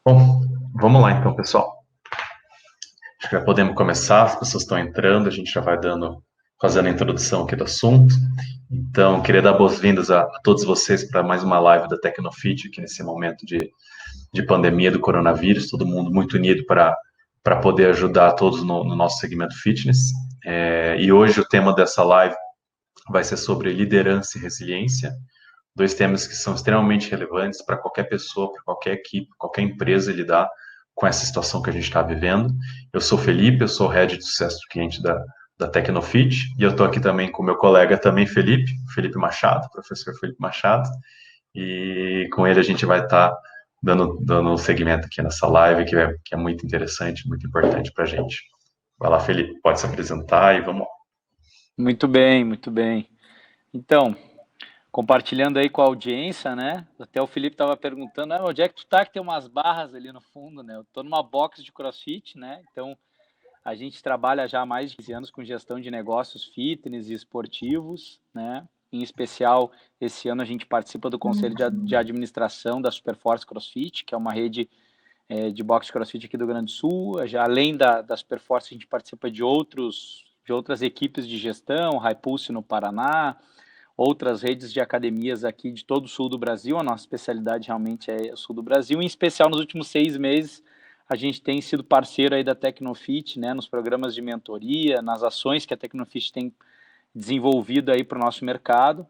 Bom, vamos lá então, pessoal. Acho que já podemos começar, as pessoas estão entrando, a gente já vai fazendo a introdução aqui do assunto. Então, queria dar boas-vindas a todos vocês para mais uma live da Tecnofit, aqui nesse momento de pandemia do coronavírus, todo mundo muito unido para poder ajudar todos no nosso segmento fitness. E hoje o tema dessa live vai ser sobre liderança e resiliência, dois temas que são extremamente relevantes para qualquer pessoa, para qualquer equipe, qualquer empresa lidar com essa situação que a gente está vivendo. Eu sou Felipe, eu sou o Head de Sucesso do Cliente da Tecnofit, e eu estou aqui também com o meu colega também, Felipe Machado, professor Felipe Machado, e com ele a gente vai estar dando segmento aqui nessa live, que é muito interessante, muito importante para a gente. Vai lá, Felipe, pode se apresentar e vamos lá. Muito bem, muito bem. Então, compartilhando aí com a audiência, né? Até o Felipe estava perguntando, onde é que tu tá que tem umas barras ali no fundo, né? Eu tô numa box de CrossFit, né? Então, a gente trabalha já há mais de 15 anos com gestão de negócios fitness e esportivos, né? Em especial, esse ano a gente participa do Conselho de Administração da Superforce CrossFit, que é uma rede de boxe CrossFit aqui do Rio Grande do Sul. Já além da Superforce, a gente participa de outras equipes de gestão, High Pulse no Paraná, outras redes de academias aqui de todo o sul do Brasil. A nossa especialidade realmente é o sul do Brasil. Em especial, nos últimos 6 meses, a gente tem sido parceiro aí da Tecnofit, né, nos programas de mentoria, nas ações que a Tecnofit tem desenvolvido aí para o nosso mercado.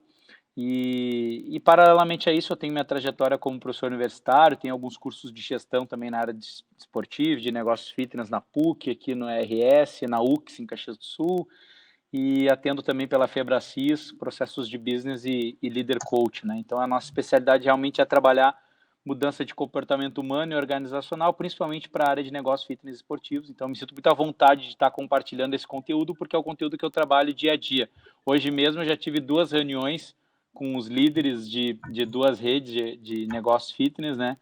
E paralelamente a isso, eu tenho minha trajetória como professor universitário, tenho alguns cursos de gestão também na área de esportiva, de negócios fitness na PUC, aqui no RS, na UX, em Caxias do Sul, e atendo também pela Febracis, processos de business e líder coach, né? Então, a nossa especialidade realmente é trabalhar mudança de comportamento humano e organizacional, principalmente para a área de negócios fitness esportivos. Então, me sinto muito à vontade de estar compartilhando esse conteúdo, porque é o conteúdo que eu trabalho dia a dia. Hoje mesmo eu já tive 2 reuniões com os líderes de 2 redes de negócios fitness, né?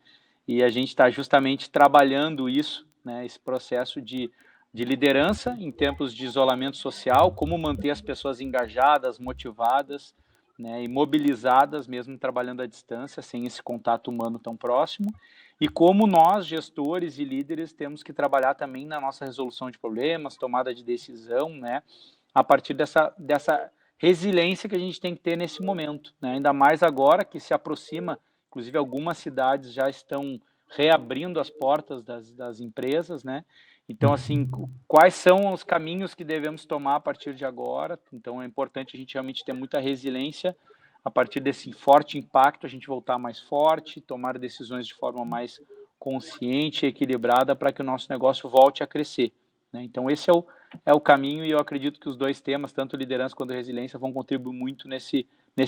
E a gente está justamente trabalhando isso, né? Esse processo de liderança em tempos de isolamento social, como manter as pessoas engajadas, motivadas, né, e mobilizadas, mesmo trabalhando à distância, sem esse contato humano tão próximo, e como nós, gestores e líderes, temos que trabalhar também na nossa resolução de problemas, tomada de decisão, né, a partir dessa resiliência que a gente tem que ter nesse momento, né, ainda mais agora que se aproxima, inclusive algumas cidades já estão reabrindo as portas das empresas, né. Então, assim, quais são os caminhos que devemos tomar a partir de agora? Então, é importante a gente realmente ter muita resiliência a partir desse forte impacto, a gente voltar mais forte, tomar decisões de forma mais consciente e equilibrada para que o nosso negócio volte a crescer, né? Então, esse é o caminho, e eu acredito que os 2 temas, tanto liderança quanto resiliência, vão contribuir muito nesse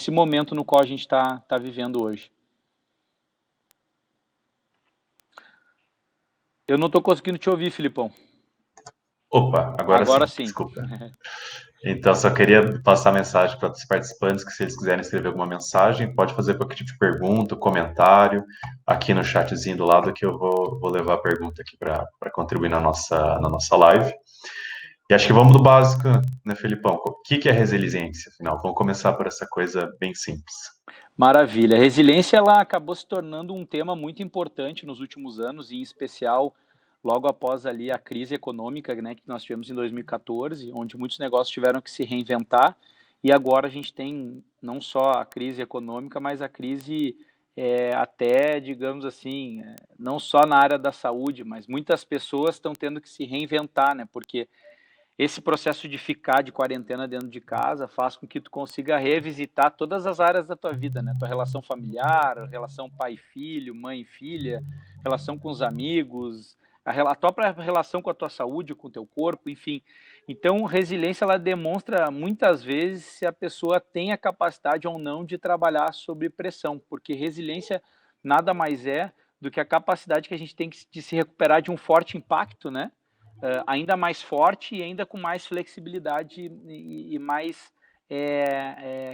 momento no qual a gente está vivendo hoje. Eu não estou conseguindo te ouvir, Filipão. Opa, Agora sim. desculpa. Então, só queria passar a mensagem para os participantes que, se eles quiserem escrever alguma mensagem, pode fazer qualquer tipo de pergunta, comentário, aqui no chatzinho do lado, que eu vou levar a pergunta aqui para contribuir na nossa live. E acho que vamos do básico, né, Felipão? O que é resiliência, afinal? Vamos começar por essa coisa bem simples. Maravilha. A resiliência, ela acabou se tornando um tema muito importante nos últimos anos, e em especial logo após ali a crise econômica, né, que nós tivemos em 2014, onde muitos negócios tiveram que se reinventar, e agora a gente tem não só a crise econômica, mas a crise até, digamos assim, não só na área da saúde, mas muitas pessoas estão tendo que se reinventar, né, porque esse processo de ficar de quarentena dentro de casa faz com que tu consiga revisitar todas as áreas da tua vida, né? Tua relação familiar, relação pai-filho, mãe-filha, relação com os amigos, a própria relação com a tua saúde, com o teu corpo, enfim. Então, resiliência, ela demonstra muitas vezes se a pessoa tem a capacidade ou não de trabalhar sob pressão, porque resiliência nada mais é do que a capacidade que a gente tem de se recuperar de um forte impacto, né? Ainda mais forte e ainda com mais flexibilidade e mais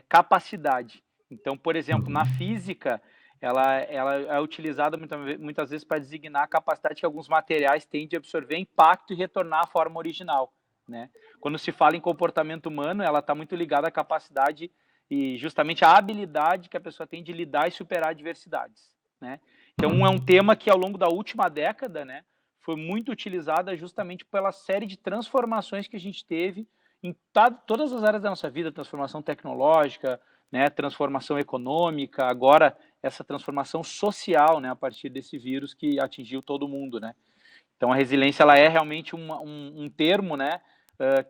capacidade. Então, por exemplo, na física, ela é utilizada muitas vezes para designar a capacidade que alguns materiais têm de absorver impacto e retornar à forma original, né? Quando se fala em comportamento humano, ela está muito ligada à capacidade e justamente à habilidade que a pessoa tem de lidar e superar adversidades. né? Então, é um tema que, ao longo da última década, né, foi muito utilizada justamente pela série de transformações que a gente teve em todas as áreas da nossa vida, transformação tecnológica, né, transformação econômica, agora essa transformação social, né, a partir desse vírus que atingiu todo mundo, né? Então, a resiliência, ela é realmente um termo, né,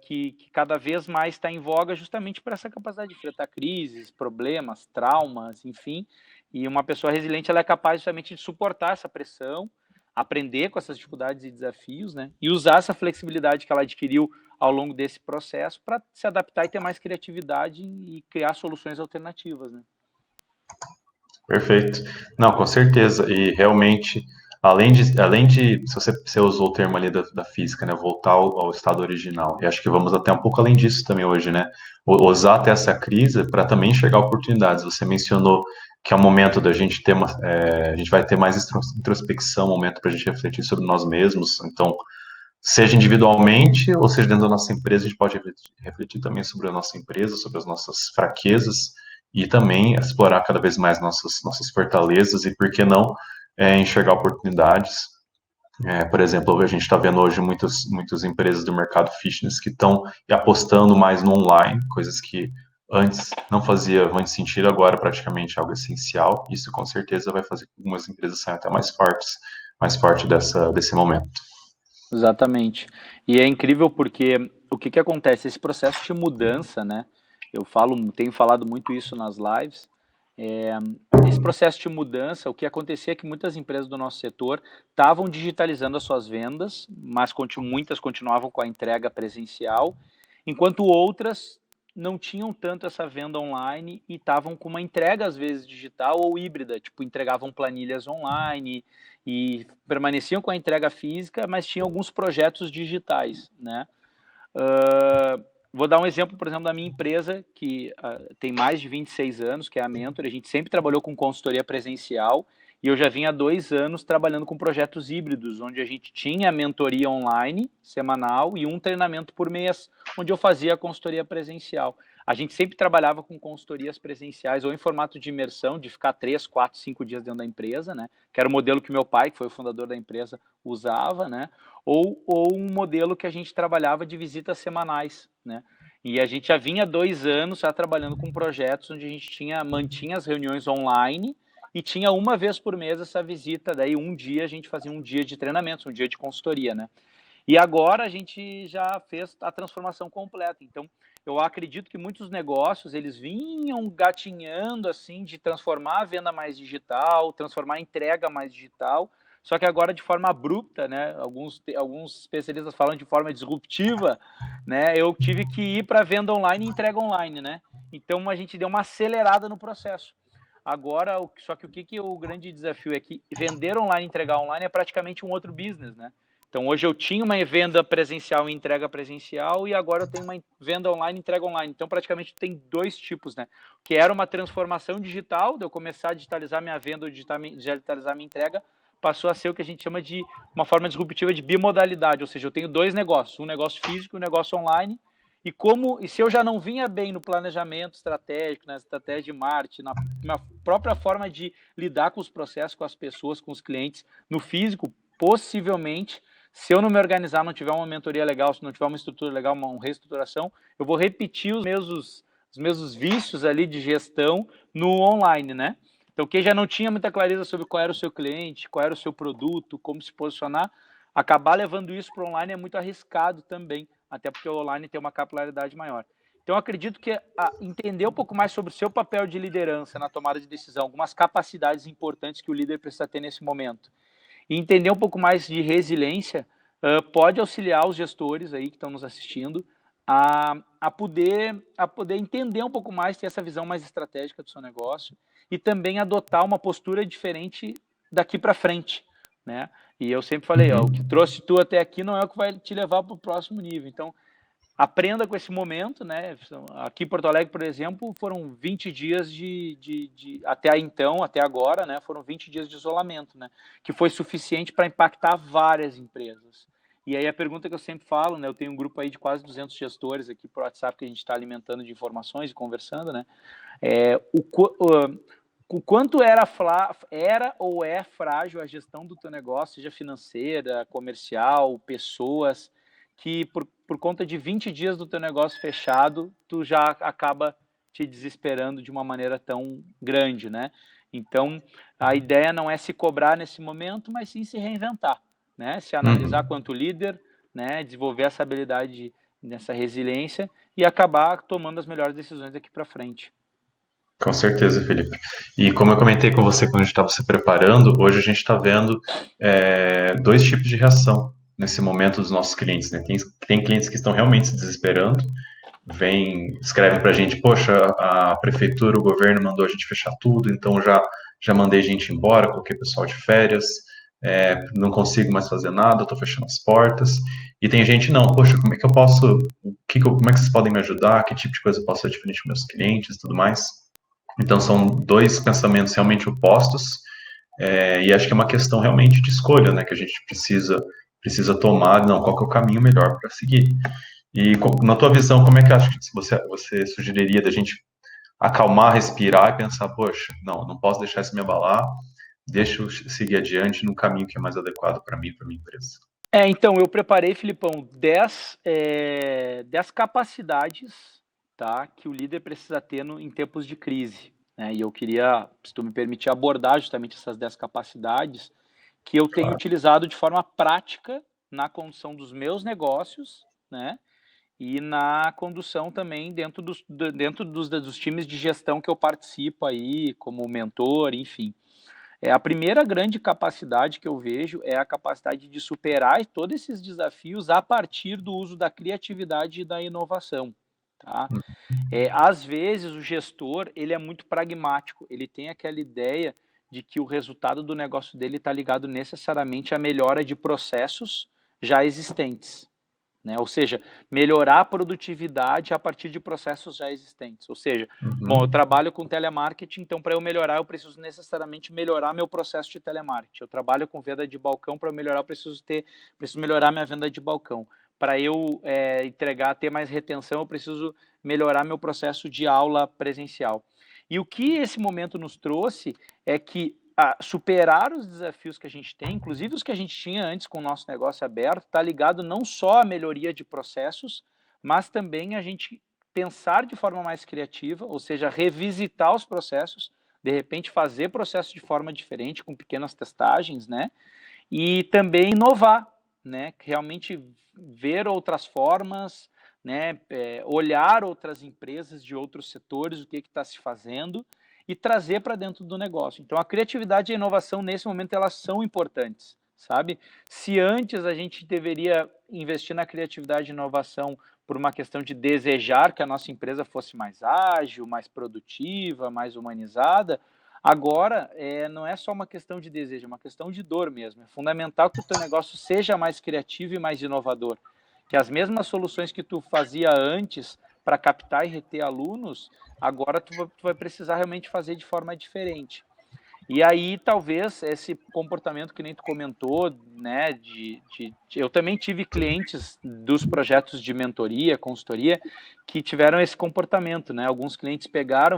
que cada vez mais está em voga justamente por essa capacidade de enfrentar crises, problemas, traumas, enfim. E uma pessoa resiliente, ela é capaz justamente de suportar essa pressão, aprender com essas dificuldades e desafios, né, e usar essa flexibilidade que ela adquiriu ao longo desse processo para se adaptar e ter mais criatividade e criar soluções alternativas, né? Perfeito. Não, com certeza. E realmente, se você usou o termo ali da física, né, voltar ao estado original. E acho que vamos até um pouco além disso também hoje, né? Usar até essa crise para também enxergar oportunidades. Você mencionou que é um momento da gente ter a gente vai ter mais introspecção, um momento para a gente refletir sobre nós mesmos. Então, seja individualmente ou seja dentro da nossa empresa, a gente pode refletir também sobre a nossa empresa, sobre as nossas fraquezas e também explorar cada vez mais nossas fortalezas e, por que não, enxergar oportunidades. Por exemplo, a gente está vendo hoje muitas empresas do mercado fitness que estão apostando mais no online, coisas que antes não fazia muito sentido, agora praticamente é algo essencial. Isso com certeza vai fazer com que algumas empresas saiam até mais forte desse momento. Exatamente. E é incrível porque o que acontece? Esse processo de mudança, né? Tenho falado muito isso nas lives. Esse processo de mudança, o que acontecia é que muitas empresas do nosso setor estavam digitalizando as suas vendas, mas muitas continuavam com a entrega presencial, enquanto outras não tinham tanto essa venda online e estavam com uma entrega, às vezes, digital ou híbrida, tipo, entregavam planilhas online e permaneciam com a entrega física, mas tinham alguns projetos digitais, né? Vou dar um exemplo, por exemplo, da minha empresa, que tem mais de 26 anos, que é a Mentor. A gente sempre trabalhou com consultoria presencial e eu já vinha há 2 anos trabalhando com projetos híbridos, onde a gente tinha a mentoria online, semanal, e um treinamento por mês, onde eu fazia a consultoria presencial. A gente sempre trabalhava com consultorias presenciais ou em formato de imersão, de ficar 3, 4, 5 dias dentro da empresa, né? Que era o modelo que meu pai, que foi o fundador da empresa, usava, né? Ou um modelo que a gente trabalhava de visitas semanais, né? E a gente já vinha 2 anos já trabalhando com projetos onde a gente mantinha as reuniões online e tinha uma vez por mês essa visita, daí um dia a gente fazia um dia de treinamento, um dia de consultoria, né? E agora a gente já fez a transformação completa. Então, eu acredito que muitos negócios, eles vinham gatinhando assim de transformar a venda mais digital, transformar a entrega mais digital, só que agora de forma abrupta, né? Alguns especialistas falam de forma disruptiva, né? Eu tive que ir para venda online e entrega online, né? Então a gente deu uma acelerada no processo. Agora, só que o grande desafio é que vender online e entregar online é praticamente um outro business, né? Então, hoje eu tinha uma venda presencial e entrega presencial e agora eu tenho uma venda online e entrega online. Então, praticamente tem dois tipos, né? Que era uma transformação digital, de eu começar a digitalizar minha venda ou digitalizar minha entrega, passou a ser o que a gente chama de uma forma disruptiva de bimodalidade, ou seja, eu tenho dois negócios, um negócio físico e um negócio online, e se eu já não vinha bem no planejamento estratégico, na estratégia de marketing, na própria forma de lidar com os processos, com as pessoas, com os clientes, no físico, possivelmente, se eu não me organizar, não tiver uma mentoria legal, se não tiver uma estrutura legal, uma reestruturação, eu vou repetir os mesmos vícios ali de gestão no online, né? Então, quem já não tinha muita clareza sobre qual era o seu cliente, qual era o seu produto, como se posicionar, acabar levando isso para o online é muito arriscado também, até porque o online tem uma capilaridade maior. Então, eu acredito que entender um pouco mais sobre o seu papel de liderança na tomada de decisão, algumas capacidades importantes que o líder precisa ter nesse momento, e entender um pouco mais de resiliência, pode auxiliar os gestores aí que estão nos assistindo a poder entender um pouco mais, ter essa visão mais estratégica do seu negócio e também adotar uma postura diferente daqui para frente, né? E eu sempre falei, ó, o que trouxe tu até aqui não é o que vai te levar para o próximo nível. Então, aprenda com esse momento, né? Aqui em Porto Alegre, por exemplo, foram 20 dias até então, até agora, né? Foram 20 dias de isolamento, né? Que foi suficiente para impactar várias empresas. E aí a pergunta que eu sempre falo, né? Eu tenho um grupo aí de quase 200 gestores aqui por WhatsApp que a gente está alimentando de informações e conversando, né? o quanto era ou é frágil a gestão do teu negócio, seja financeira, comercial, pessoas, que por conta de 20 dias do teu negócio fechado, tu já acaba te desesperando de uma maneira tão grande, né? Então, a ideia não é se cobrar nesse momento, mas sim se reinventar, né? Se analisar quanto líder, né? Desenvolver essa habilidade nessa resiliência e acabar tomando as melhores decisões daqui para frente. Com certeza, Felipe. E como eu comentei com você quando a gente estava se preparando, hoje a gente está vendo dois tipos de reação nesse momento dos nossos clientes, né? Tem clientes que estão realmente se desesperando, escrevem para a gente, poxa, a prefeitura, o governo mandou a gente fechar tudo, então já mandei gente embora, coloquei pessoal de férias, não consigo mais fazer nada, estou fechando as portas. E tem gente, não, poxa, como é que eu posso, como é que vocês podem me ajudar, que tipo de coisa eu posso ser diferente dos meus clientes e tudo mais. Então, são dois pensamentos realmente opostos, e acho que é uma questão realmente de escolha, né, que a gente precisa tomar, não, qual que é o caminho melhor para seguir. E na tua visão, como é que acha que você sugeriria da gente acalmar, respirar e pensar, poxa, não posso deixar isso me abalar, deixa eu seguir adiante no caminho que é mais adequado para mim e para minha empresa. Então, eu preparei, Filipão, 10 capacidades, tá, que o líder precisa ter em tempos de crise, né? E eu queria, se tu me permitir, abordar justamente essas 10 capacidades que eu tenho utilizado de forma prática na condução dos meus negócios, né? E na condução também dentro dos times de gestão que eu participo aí, como mentor, enfim. A primeira grande capacidade que eu vejo é a capacidade de superar todos esses desafios a partir do uso da criatividade e da inovação, tá? Às vezes o gestor, ele é muito pragmático, ele tem aquela ideia de que o resultado do negócio dele está ligado necessariamente à melhora de processos já existentes, né? Ou seja, melhorar a produtividade a partir de processos já existentes. Ou seja, bom, eu trabalho com telemarketing, então para eu melhorar, eu preciso necessariamente melhorar meu processo de telemarketing. Eu trabalho com venda de balcão, para eu melhorar, eu preciso melhorar minha venda de balcão. Para eu ter mais retenção, eu preciso melhorar meu processo de aula presencial. E o que esse momento nos trouxe é que superar os desafios que a gente tem, inclusive os que a gente tinha antes com o nosso negócio aberto, está ligado não só à melhoria de processos, mas também a gente pensar de forma mais criativa, ou seja, revisitar os processos, de repente fazer processos de forma diferente, com pequenas testagens, né? E também inovar, né? Realmente ver outras formas, né? Olhar outras empresas de outros setores, o que está se fazendo, e trazer para dentro do negócio. Então, a criatividade e a inovação, nesse momento, elas são importantes, sabe? Se antes a gente deveria investir na criatividade e inovação por uma questão de desejar que a nossa empresa fosse mais ágil, mais produtiva, mais humanizada, agora não é só uma questão de desejo, é uma questão de dor mesmo. É fundamental que o teu negócio seja mais criativo e mais inovador. Que as mesmas soluções que tu fazia antes para captar e reter alunos, agora tu vai precisar realmente fazer de forma diferente. E aí, talvez, esse comportamento que nem tu comentou, né, eu também tive clientes dos projetos de mentoria, consultoria, que tiveram esse comportamento, né? Alguns clientes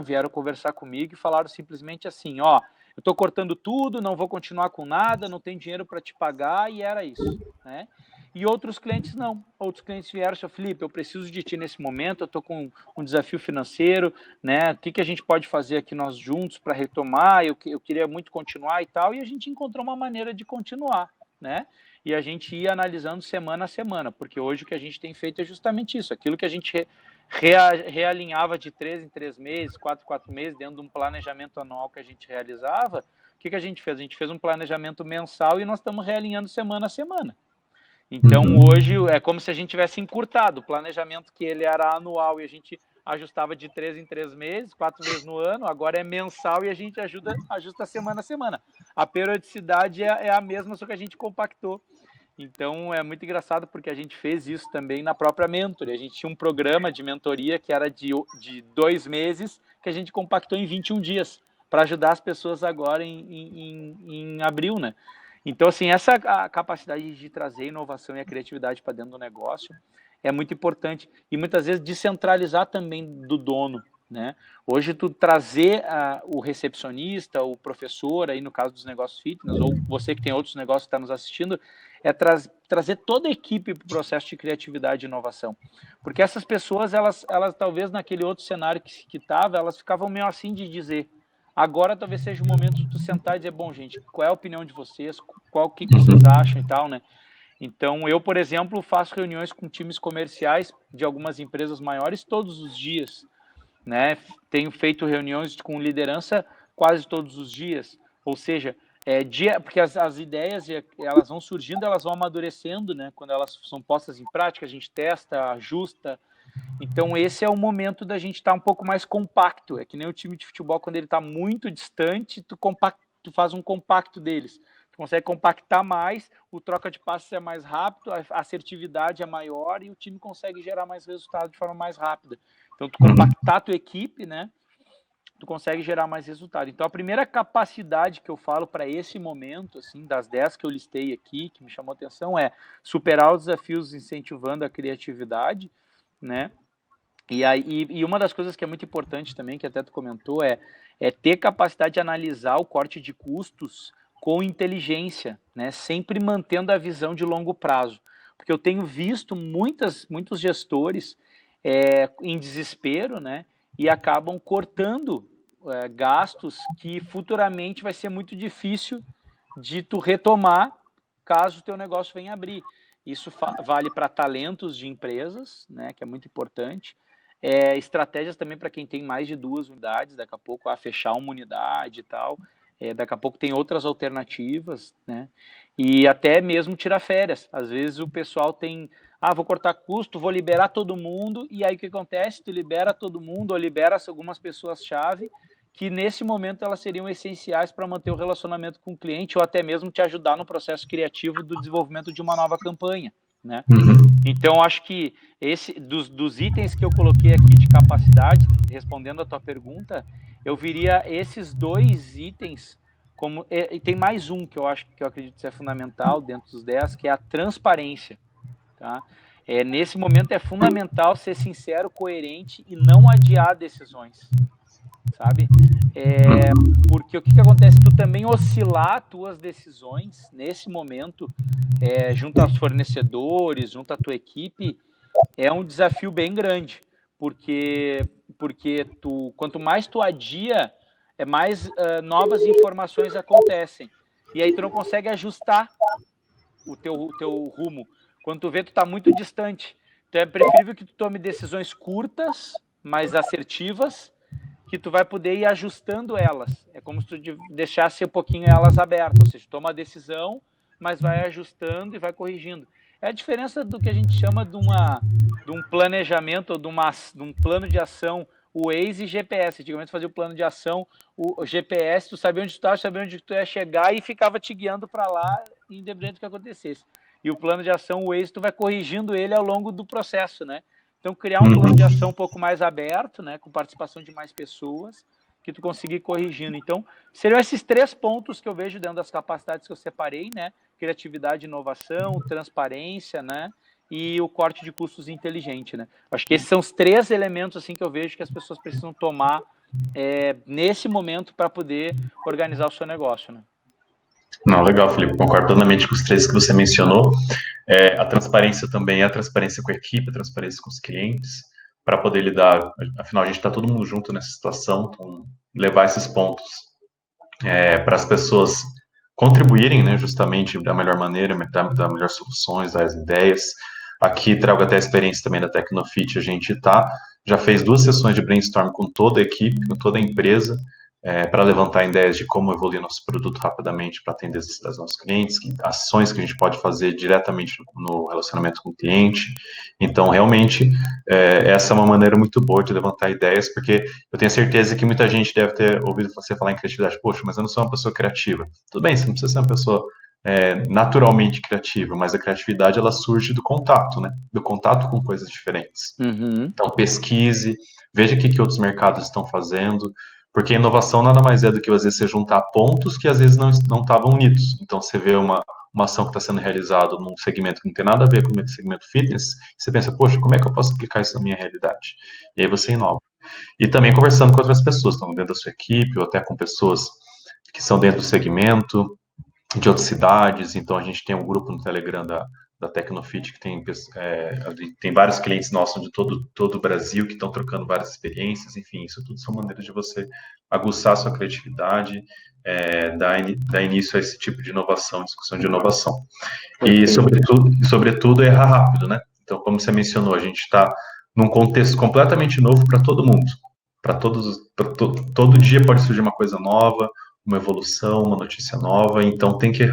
vieram conversar comigo e falaram simplesmente assim, ó, eu estou cortando tudo, não vou continuar com nada, não tenho dinheiro para te pagar, e era isso, né? E outros clientes não. Outros clientes vieram e falaram, Felipe, eu preciso de ti nesse momento, eu estou com um desafio financeiro, né? O que a gente pode fazer aqui nós juntos para retomar? Eu queria muito continuar e tal, e a gente encontrou uma maneira de continuar, né? E a gente ia analisando semana a semana, porque hoje o que a gente tem feito é justamente isso, aquilo que a gente realinhava de 3 em 3 meses, 4 em 4 meses, dentro de um planejamento anual que a gente realizava, o que a gente fez? A gente fez um planejamento mensal e nós estamos realinhando semana a semana. Então, hoje é como se a gente tivesse encurtado o planejamento que ele era anual e a gente ajustava de 3 em 3 meses, 4 vezes no ano, agora é mensal e a gente ajusta semana a semana. A periodicidade é a mesma, só que a gente compactou. Então, é muito engraçado porque a gente fez isso também na própria Mentory. A gente tinha um programa de mentoria que era de 2 meses, que a gente compactou em 21 dias, para ajudar as pessoas agora em abril, né? Então, assim, essa a capacidade de trazer inovação e a criatividade para dentro do negócio é muito importante. E muitas vezes descentralizar também do dono, né? Hoje tu trazer o recepcionista, o professor, aí no caso dos negócios fitness, ou você que tem outros negócios que está nos assistindo, é trazer toda a equipe para o processo de criatividade e inovação. Porque essas pessoas, elas talvez naquele outro cenário que estava, elas ficavam meio assim de dizer. Agora talvez seja o momento de tu sentar e dizer, bom, gente, qual é a opinião de vocês? O que vocês acham e tal, né? Então, eu, por exemplo, faço reuniões com times comerciais de algumas empresas maiores todos os dias, né? Tenho feito reuniões com liderança quase todos os dias, ou seja, porque as ideias elas vão surgindo, elas vão amadurecendo, né? Quando elas são postas em prática, a gente testa, ajusta. Então esse é o momento da gente estar um pouco mais compacto. É que nem o time de futebol quando ele está muito distante, tu faz um compacto deles. Tu consegue compactar mais, o troca de passes é mais rápido, a assertividade é maior e o time consegue gerar mais resultado de forma mais rápida. Então, tu compactar a tua equipe, né? Tu consegue gerar mais resultado. Então, a primeira capacidade que eu falo para esse momento, assim, das 10 que eu listei aqui, que me chamou a atenção, é superar os desafios incentivando a criatividade, né? E uma das coisas que é muito importante também, que até tu comentou, é ter capacidade de analisar o corte de custos com inteligência, né? Sempre mantendo a visão de longo prazo. Porque eu tenho visto muitos gestores em desespero, né? E acabam cortando gastos que futuramente vai ser muito difícil de tu retomar caso o teu negócio venha abrir. Isso vale para talentos de empresas, né? Que é muito importante. Estratégias também para quem tem mais de 2 unidades, daqui a pouco fechar uma unidade e tal, daqui a pouco tem outras alternativas, né? E até mesmo tirar férias. Às vezes o pessoal tem, vou cortar custo, vou liberar todo mundo, e aí o que acontece? Tu libera todo mundo ou libera algumas pessoas-chave que nesse momento elas seriam essenciais para manter o relacionamento com o cliente ou até mesmo te ajudar no processo criativo do desenvolvimento de uma nova campanha, né? Então, acho que dos itens que eu coloquei aqui de capacidade, respondendo a tua pergunta, eu viria esses 2 itens como. E tem mais um que eu acredito ser fundamental dentro dos 10, que é a transparência. Tá? Nesse momento é fundamental ser sincero, coerente e não adiar decisões. Sabe? Porque o que acontece? Tu também oscilar tuas decisões nesse momento, junto aos fornecedores, junto à tua equipe, é um desafio bem grande, porque quanto mais tu adia, mais novas informações acontecem, e aí tu não consegue ajustar o teu rumo. Quando tu vê, tu está muito distante. Então é preferível que tu tome decisões curtas, mais assertivas, que tu vai poder ir ajustando elas. É como se tu deixasse um pouquinho elas abertas, ou seja, toma a decisão, mas vai ajustando e vai corrigindo. É a diferença do que a gente chama de um planejamento, ou de um plano de ação, o Waze e GPS. Antigamente fazia o plano de ação, o GPS, tu sabia onde tu estava, sabia onde tu ia chegar e ficava te guiando para lá, independente do que acontecesse. E o plano de ação, o Waze, tu vai corrigindo ele ao longo do processo, né? Então, criar um plano de ação um pouco mais aberto, né, com participação de mais pessoas, que tu consiga ir corrigindo. Então, seriam esses 3 pontos que eu vejo dentro das capacidades que eu separei, né? Criatividade, inovação, transparência, né? E o corte de custos inteligente, né? Acho que esses são os 3 elementos assim que eu vejo que as pessoas precisam tomar nesse momento para poder organizar o seu negócio, né? Não, legal, Felipe, concordo plenamente com os 3 que você mencionou. A transparência também é a transparência com a equipe, a transparência com os clientes, para poder lidar, afinal a gente está todo mundo junto nessa situação, então levar esses pontos para as pessoas contribuírem, né, justamente da melhor maneira, dar melhores soluções, dar as ideias. Aqui trago até a experiência também da Tecnofit, a gente já fez 2 sessões de brainstorm com toda a equipe, com toda a empresa, para levantar ideias de como evoluir nosso produto rapidamente para atender as nossos clientes, ações que a gente pode fazer diretamente no relacionamento com o cliente. Então, realmente, essa é uma maneira muito boa de levantar ideias, porque eu tenho certeza que muita gente deve ter ouvido você falar em criatividade. Poxa, mas eu não sou uma pessoa criativa. Tudo bem, você não precisa ser uma pessoa naturalmente criativa, mas a criatividade, ela surge do contato, né? Do contato com coisas diferentes. Então, pesquise, veja o que outros mercados estão fazendo, porque a inovação nada mais é do que, às vezes, você juntar pontos que, às vezes, não estavam unidos. Então, você vê uma ação que está sendo realizada num segmento que não tem nada a ver com o segmento fitness, você pensa, poxa, como é que eu posso aplicar isso na minha realidade? E aí você inova. E também conversando com outras pessoas, estão dentro da sua equipe, ou até com pessoas que são dentro do segmento, de outras cidades. Então, a gente tem um grupo no Telegram da Tecnofit que tem vários clientes nossos de todo o Brasil que estão trocando várias experiências. Enfim, isso tudo são maneiras de você aguçar a sua criatividade, dar início a esse tipo de inovação, discussão de inovação. E, sobretudo, errar rápido, né? Então, como você mencionou, a gente está num contexto completamente novo para todo mundo. Todo dia pode surgir uma coisa nova, uma evolução, uma notícia nova, então tem que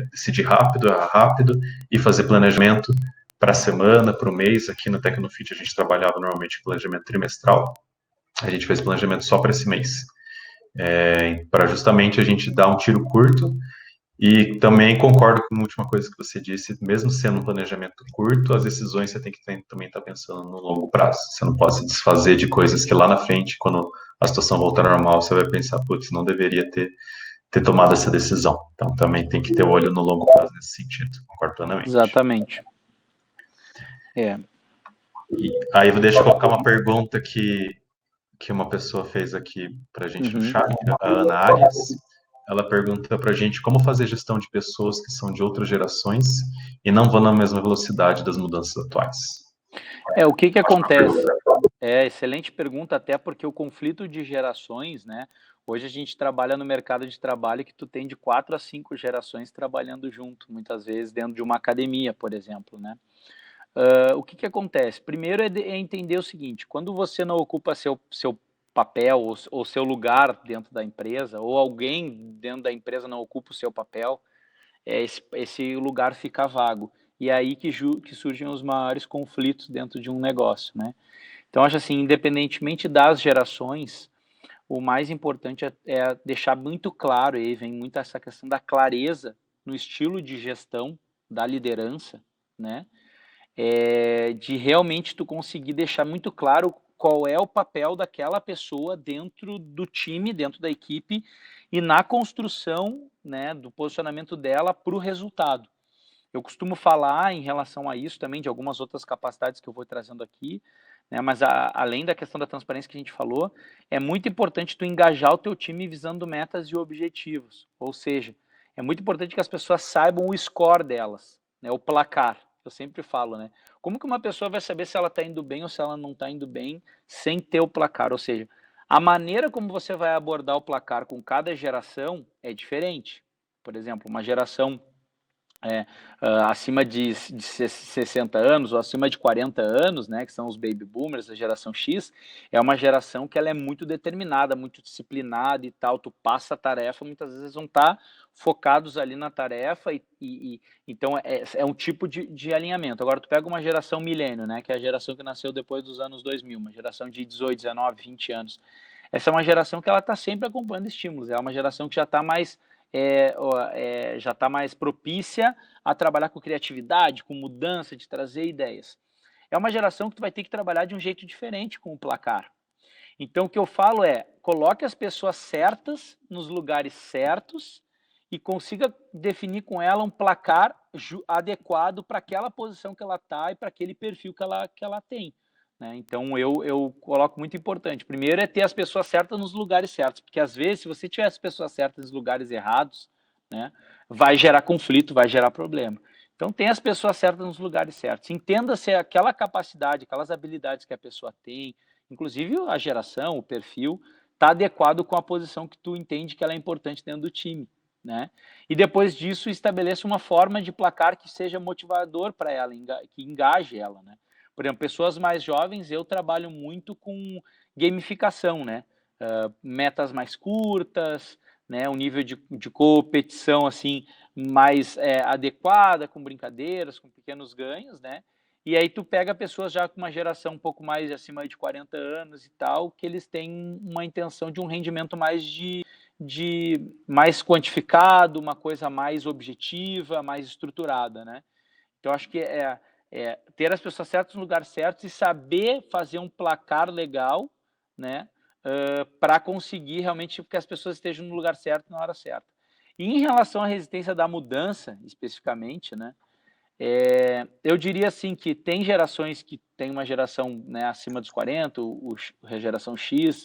decidir rápido, errar rápido e fazer planejamento para a semana, para o mês. Aqui no Tecnofit a gente trabalhava normalmente planejamento trimestral, a gente fez planejamento só para esse mês, para justamente a gente dar um tiro curto. E também concordo com a última coisa que você disse, mesmo sendo um planejamento curto, as decisões você tem que também estar pensando no longo prazo. Você não pode se desfazer de coisas que lá na frente, quando a situação voltar ao normal, você vai pensar, putz, não deveria ter tomado essa decisão. Então também tem que ter o olho no longo prazo nesse sentido. Concordo plenamente. Exatamente. E aí deixa eu colocar uma pergunta que uma pessoa fez aqui para a gente no chat, a Ana Arias. Ela pergunta para a gente como fazer gestão de pessoas que são de outras gerações e não vão na mesma velocidade das mudanças atuais. O que acontece? Excelente pergunta, até porque o conflito de gerações, né? Hoje a gente trabalha no mercado de trabalho que tu tem de 4 a 5 gerações trabalhando junto, muitas vezes dentro de uma academia, por exemplo, né? O que acontece? Primeiro é entender o seguinte, quando você não ocupa seu papel ou seu lugar dentro da empresa, ou alguém dentro da empresa não ocupa o seu papel, esse lugar fica vago. E é aí que surgem os maiores conflitos dentro de um negócio, né? Então, acho assim, independentemente das gerações, o mais importante é deixar muito claro, e aí vem muito essa questão da clareza no estilo de gestão da liderança, né? De realmente tu conseguir deixar muito claro qual é o papel daquela pessoa dentro do time, dentro da equipe e na construção, né, do posicionamento dela para o resultado. Eu costumo falar em relação a isso também de algumas outras capacidades que eu vou trazendo aqui, né, mas além da questão da transparência que a gente falou, é muito importante tu engajar o teu time visando metas e objetivos, ou seja, é muito importante que as pessoas saibam o score delas, né, o placar. Eu sempre falo, né? Como que uma pessoa vai saber se ela está indo bem ou se ela não está indo bem sem ter o placar? Ou seja, a maneira como você vai abordar o placar com cada geração é diferente. Por exemplo, uma geração acima de 60 anos ou acima de 40 anos, né, que são os baby boomers, a geração X, é uma geração que ela é muito determinada, muito disciplinada e tal, tu passa a tarefa, muitas vezes vão estar focados ali na tarefa e então é um tipo de alinhamento. Agora tu pega uma geração milênio, né, que é a geração que nasceu depois dos anos 2000, uma geração de 18, 19, 20 anos. Essa é uma geração que ela está sempre acompanhando estímulos, é uma geração que já está mais já está mais propícia a trabalhar com criatividade, com mudança, de trazer ideias. É uma geração que tu vai ter que trabalhar de um jeito diferente com o placar. Então, o que eu falo é, coloque as pessoas certas nos lugares certos e consiga definir com ela um placar adequado para aquela posição que ela está e para aquele perfil que ela tem. Né? Então, eu coloco muito importante. Primeiro é ter as pessoas certas nos lugares certos, porque às vezes, se você tiver as pessoas certas nos lugares errados, né, vai gerar conflito, vai gerar problema. Então, tem as pessoas certas nos lugares certos. Entenda se aquela capacidade, aquelas habilidades que a pessoa tem, inclusive a geração, o perfil, está adequado com a posição que tu entende que ela é importante dentro do time. Né? E depois disso, estabeleça uma forma de placar que seja motivador para ela, que engaje ela. Né? Por exemplo, pessoas mais jovens, eu trabalho muito com gamificação, né? Metas mais curtas, né? Um nível de competição assim mais adequada, com brincadeiras, com pequenos ganhos, né? E aí tu pega pessoas já com uma geração um pouco mais acima de 40 anos e tal, que eles têm uma intenção de um rendimento mais mais quantificado, uma coisa mais objetiva, mais estruturada, né? Então acho que ter as pessoas certas no lugar certo e saber fazer um placar legal, né? Para conseguir realmente que as pessoas estejam no lugar certo na hora certa. E em relação à resistência da mudança, especificamente, né? Eu diria assim que tem gerações que tem uma geração, né, acima dos 40, a geração X,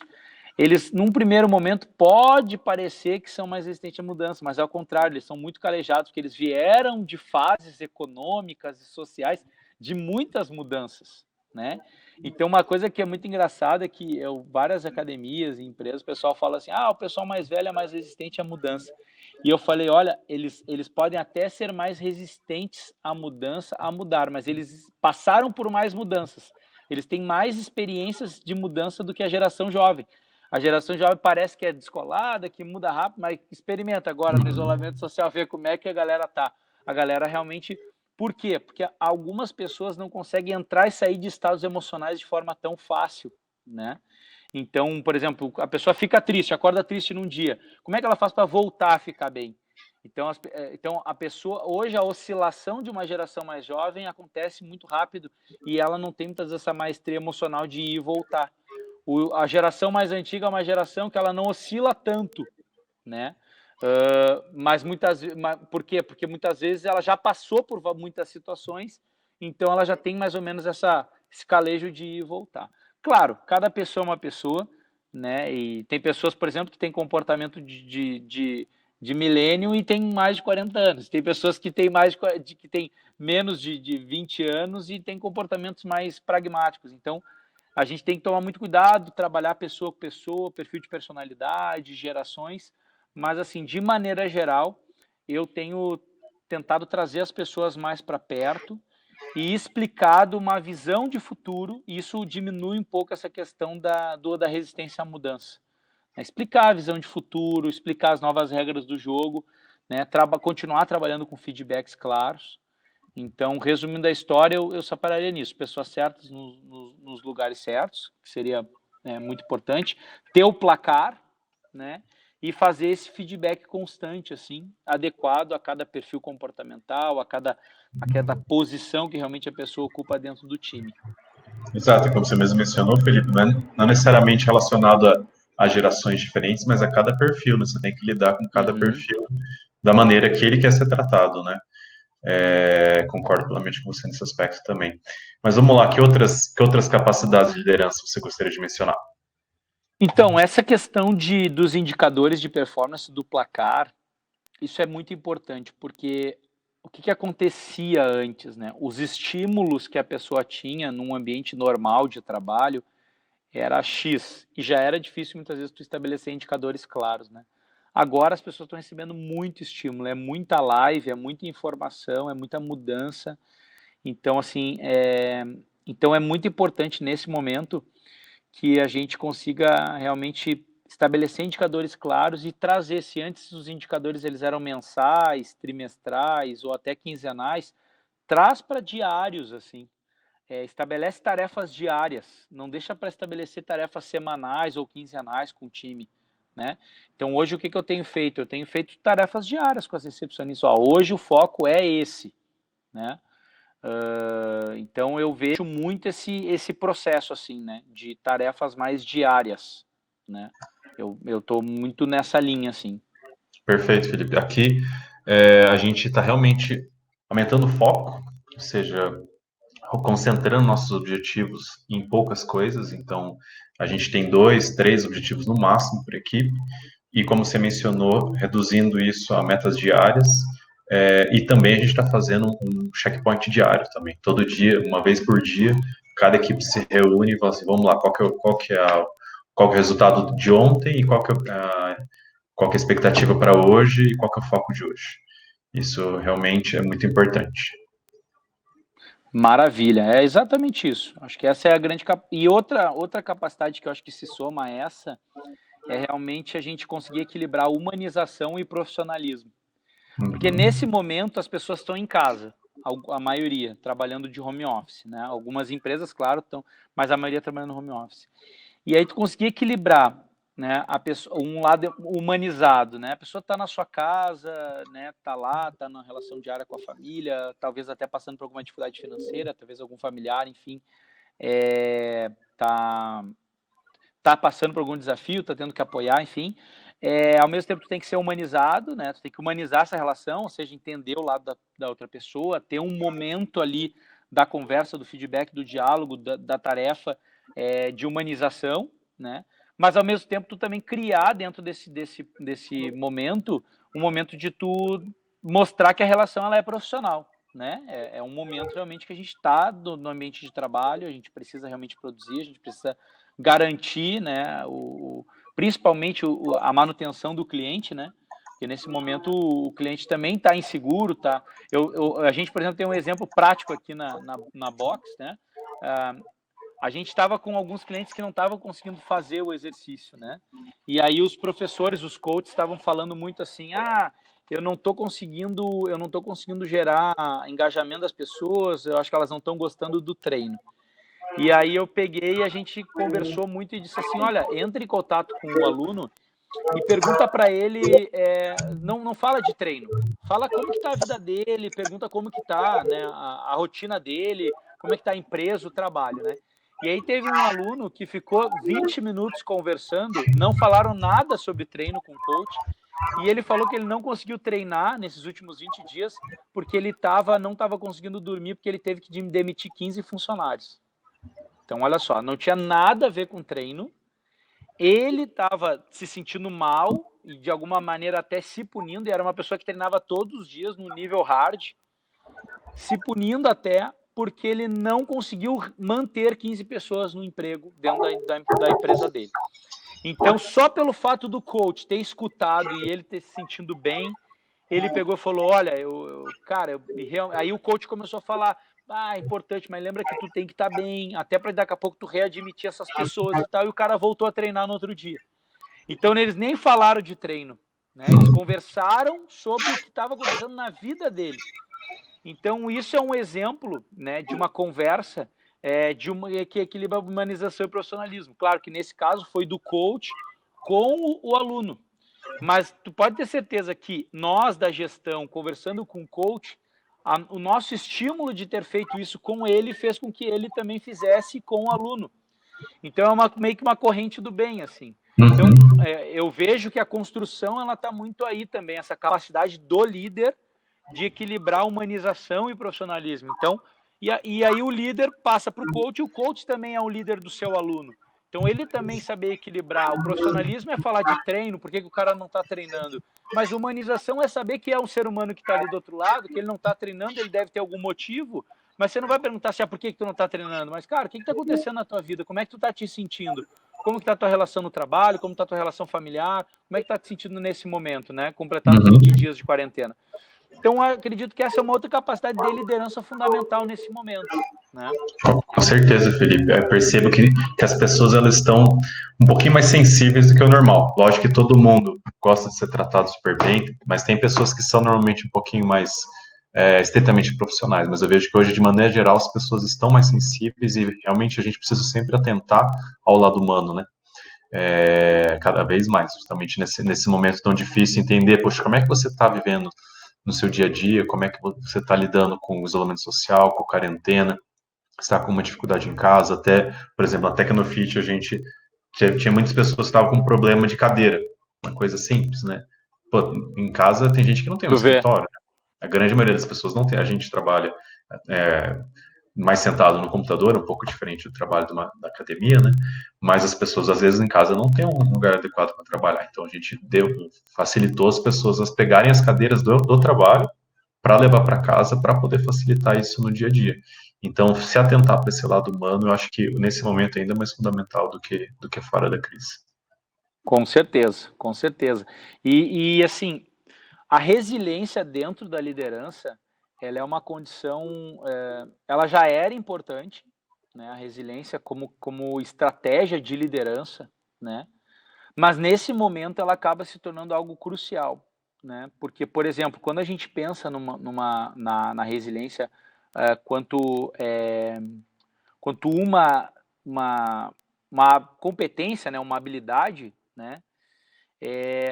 eles, num primeiro momento, pode parecer que são mais resistentes à mudança, mas ao contrário, eles são muito calejados, porque eles vieram de fases econômicas e sociais de muitas mudanças, né? Então, uma coisa que é muito engraçada é que várias academias e empresas, o pessoal fala assim, o pessoal mais velho é mais resistente à mudança. E eu falei, olha, eles podem até ser mais resistentes à mudança, a mudar, mas eles passaram por mais mudanças. Eles têm mais experiências de mudança do que a geração jovem. A geração jovem parece que é descolada, que muda rápido, mas experimenta agora no isolamento social, ver como é que a galera tá. A galera realmente... Por quê? Porque algumas pessoas não conseguem entrar e sair de estados emocionais de forma tão fácil, né? Então, por exemplo, a pessoa fica triste, acorda triste num dia. Como é que ela faz para voltar a ficar bem? Então, a pessoa, hoje a oscilação de uma geração mais jovem acontece muito rápido e ela não tem muitas vezes essa maestria emocional de ir e voltar. A geração mais antiga é uma geração que ela não oscila tanto, né? Mas por quê? Porque muitas vezes ela já passou por muitas situações, então ela já tem mais ou menos esse calejo de ir e voltar. Claro, cada pessoa é uma pessoa, né? E tem pessoas, por exemplo, que têm comportamento de milênio e tem mais de 40 anos. Tem pessoas que têm que têm menos de 20 anos e têm comportamentos mais pragmáticos. Então, a gente tem que tomar muito cuidado, trabalhar pessoa com pessoa, perfil de personalidade, gerações, mas assim, de maneira geral, eu tenho tentado trazer as pessoas mais para perto e explicado uma visão de futuro, e isso diminui um pouco essa questão da resistência à mudança. Explicar a visão de futuro, explicar as novas regras do jogo, né? Continuar trabalhando com feedbacks claros. Então, resumindo a história, eu separaria nisso. Pessoas certas nos lugares certos, que seria muito importante. Ter o placar, né? E fazer esse feedback constante, assim, adequado a cada perfil comportamental, a cada posição que realmente a pessoa ocupa dentro do time. Exato, e como você mesmo mencionou, Felipe, não necessariamente relacionado a gerações diferentes, mas a cada perfil, né? Você tem que lidar com cada perfil da maneira que ele quer ser tratado, né? Concordo plenamente com você nesse aspecto também. Mas vamos lá, que outras capacidades de liderança você gostaria de mencionar? Então, essa questão dos indicadores de performance do placar, isso é muito importante, porque o que acontecia antes, né? Os estímulos que a pessoa tinha num ambiente normal de trabalho era X, e já era difícil muitas vezes tu estabelecer indicadores claros, né? Agora as pessoas estão recebendo muito estímulo, é muita live, é muita informação, é muita mudança. Então, assim, então é muito importante nesse momento que a gente consiga realmente estabelecer indicadores claros e trazer, se antes os indicadores eles eram mensais, trimestrais ou até quinzenais, traz para diários, assim. Estabelece tarefas diárias, não deixa para estabelecer tarefas semanais ou quinzenais com o time, né? Então, hoje, o que eu tenho feito? Eu tenho feito tarefas diárias com as recepcionistas. Hoje o foco é esse, né? Então, eu vejo muito esse processo, assim, né? De tarefas mais diárias, né? Eu estou muito nessa linha, assim. Perfeito, Felipe. Aqui a gente está realmente aumentando o foco, ou seja, concentrando nossos objetivos em poucas coisas. Então, a gente tem 2, 3 objetivos no máximo por equipe, e como você mencionou, reduzindo isso a metas diárias. E também a gente está fazendo um checkpoint diário também. Todo dia, uma vez por dia, cada equipe se reúne e fala assim, vamos lá, qual que é o resultado de ontem e qual que é a expectativa para hoje e qual que é o foco de hoje. Isso realmente é muito importante. Maravilha, é exatamente isso. Acho que essa é a grande e outra capacidade que eu acho que se soma a essa é realmente a gente conseguir equilibrar humanização e profissionalismo. Porque nesse momento as pessoas estão em casa, a maioria trabalhando de home office, né? Algumas empresas, claro, estão, mas a maioria trabalhando no home office. E aí tu conseguir equilibrar, né, a pessoa, um lado humanizado, né? A pessoa está na sua casa, né? Está lá, está na relação diária com a família, talvez até passando por alguma dificuldade financeira, talvez algum familiar, enfim, tá passando por algum desafio, está tendo que apoiar, enfim. Ao mesmo tempo tu tem que ser humanizado, né? Tu tem que humanizar essa relação, ou seja, entender o lado da outra pessoa, ter um momento ali da conversa, do feedback, do diálogo, da tarefa de humanização, né? Mas ao mesmo tempo tu também criar dentro desse momento um momento de tu mostrar que a relação ela é profissional, né? É um momento realmente que a gente está no ambiente de trabalho, a gente precisa realmente produzir, a gente precisa garantir, né, principalmente a manutenção do cliente, né? Porque nesse momento o cliente também está inseguro, tá? A gente, por exemplo, tem um exemplo prático aqui na Box, né? A gente estava com alguns clientes que não estavam conseguindo fazer o exercício, né? E aí os professores, os coaches estavam falando muito assim, eu não estou conseguindo gerar engajamento das pessoas, eu acho que elas não estão gostando do treino. E aí eu peguei e a gente conversou muito e disse assim, olha, entre em contato com o aluno e pergunta para ele, não fala de treino, fala como que está a vida dele, pergunta como que está, né, a rotina dele, como é que está a empresa, o trabalho, né? E aí teve um aluno que ficou 20 minutos conversando, não falaram nada sobre treino com o coach, e ele falou que ele não conseguiu treinar nesses últimos 20 dias porque ele não estava conseguindo dormir porque ele teve que demitir 15 funcionários. Então, olha só, não tinha nada a ver com treino, ele estava se sentindo mal e de alguma maneira até se punindo, e era uma pessoa que treinava todos os dias no nível hard, se punindo até porque ele não conseguiu manter 15 pessoas no emprego dentro da empresa dele. Então, só pelo fato do coach ter escutado e ele ter se sentindo bem, ele pegou e falou, olha, aí o coach começou a falar, é importante, mas lembra que tu tem que estar bem, até para daqui a pouco tu readmitir essas pessoas e tal, e o cara voltou a treinar no outro dia. Então, eles nem falaram de treino, né? Eles conversaram sobre o que estava acontecendo na vida dele. Então, isso é um exemplo, né, de uma conversa que equilibra a humanização e o profissionalismo. Claro que nesse caso foi do coach com o aluno. Mas tu pode ter certeza que nós da gestão, conversando com o coach, o nosso estímulo de ter feito isso com ele fez com que ele também fizesse com o aluno. Então é meio que uma corrente do bem, assim. Então eu vejo que a construção ela está muito aí também, essa capacidade do líder de equilibrar a humanização e profissionalismo. Então, e aí o líder passa para o coach, e o coach também é um líder do seu aluno. Então, ele também saber equilibrar. O profissionalismo é falar de treino, por que o cara não está treinando? Mas humanização é saber que é um ser humano que está ali do outro lado, que ele não está treinando, ele deve ter algum motivo, mas você não vai perguntar assim, por que tu não está treinando? Mas, cara, o que está acontecendo na tua vida? Como é que tu está te sentindo? Como que está a tua relação no trabalho? Como está a tua relação familiar? Como é que está te sentindo nesse momento, né? Completando 20 dias de quarentena. Então, eu acredito que essa é uma outra capacidade de liderança fundamental nesse momento, né? Com certeza, Felipe. Eu percebo que as pessoas elas estão um pouquinho mais sensíveis do que o normal. Lógico que todo mundo gosta de ser tratado super bem, mas tem pessoas que são normalmente um pouquinho mais estritamente profissionais. Mas eu vejo que hoje, de maneira geral, as pessoas estão mais sensíveis e realmente a gente precisa sempre atentar ao lado humano, né? Cada vez mais, justamente nesse momento tão difícil, entender, poxa, como é que você está vivendo no seu dia a dia, como é que você está lidando com o isolamento social, com a quarentena, está com uma dificuldade em casa, até, por exemplo, na Tecnofit a gente tinha muitas pessoas que estavam com problema de cadeira, uma coisa simples, né? Pô, em casa tem gente que não tem um escritório, né? A grande maioria das pessoas não tem, a gente trabalha mais sentado no computador, um pouco diferente do trabalho da academia, né? Mas as pessoas, às vezes, em casa não tem um lugar adequado para trabalhar. Então, a gente facilitou as pessoas a pegarem as cadeiras do trabalho para levar para casa, para poder facilitar isso no dia a dia. Então, se atentar para esse lado humano, eu acho que nesse momento ainda é mais fundamental do que fora da crise. Com certeza, com certeza. E assim, a resiliência dentro da liderança, ela é uma condição, ela já era importante, né? A resiliência como estratégia de liderança, né? Mas nesse momento ela acaba se tornando algo crucial, né? Porque, por exemplo, quando a gente pensa na resiliência quanto uma competência, né? Uma habilidade, né?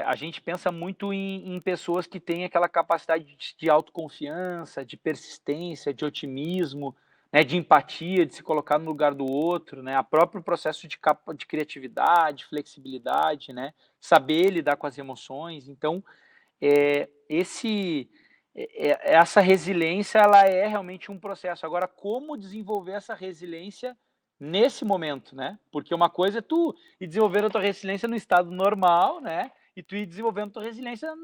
A gente pensa muito em pessoas que têm aquela capacidade de autoconfiança, de persistência, de otimismo, né, de empatia, de se colocar no lugar do outro, né, o próprio processo de criatividade, flexibilidade, né, saber lidar com as emoções. Então, essa resiliência, ela é realmente um processo. Agora, como desenvolver essa resiliência nesse momento, né? Porque uma coisa é tu ir desenvolvendo a tua resiliência no estado normal, né? E tu ir desenvolvendo a tua resiliência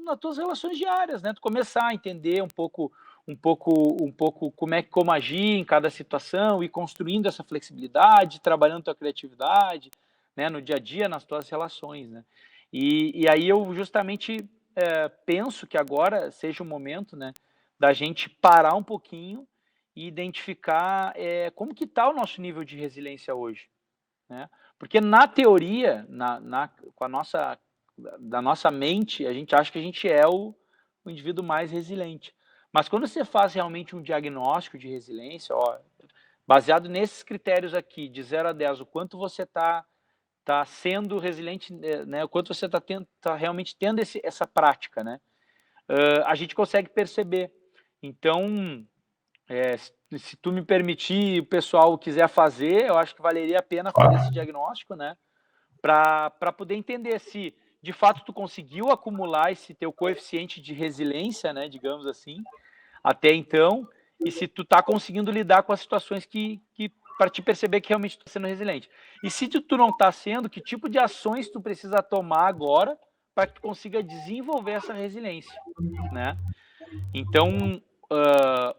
nas tuas relações diárias, né? Tu começar a entender um pouco como agir em cada situação, e construindo essa flexibilidade, trabalhando tua criatividade, né? No dia a dia, nas tuas relações, né? E aí eu justamente penso que agora seja o momento, né, da gente parar um pouquinho e identificar como que está o nosso nível de resiliência hoje, né? Porque na teoria, com da nossa mente, a gente acha que a gente é o indivíduo mais resiliente. Mas quando você faz realmente um diagnóstico de resiliência, baseado nesses critérios aqui, de 0 a 10, o quanto você está sendo resiliente, né, o quanto você está realmente tendo essa prática, né? A gente consegue perceber. Então, se tu me permitir, o pessoal quiser fazer, eu acho que valeria a pena fazer esse diagnóstico, né? Para poder entender se, de fato, tu conseguiu acumular esse teu coeficiente de resiliência, né, digamos assim, até então, e se tu está conseguindo lidar com as situações que para te perceber que realmente tu está sendo resiliente. E se tu não está sendo, que tipo de ações tu precisa tomar agora para que tu consiga desenvolver essa resiliência, né? Então,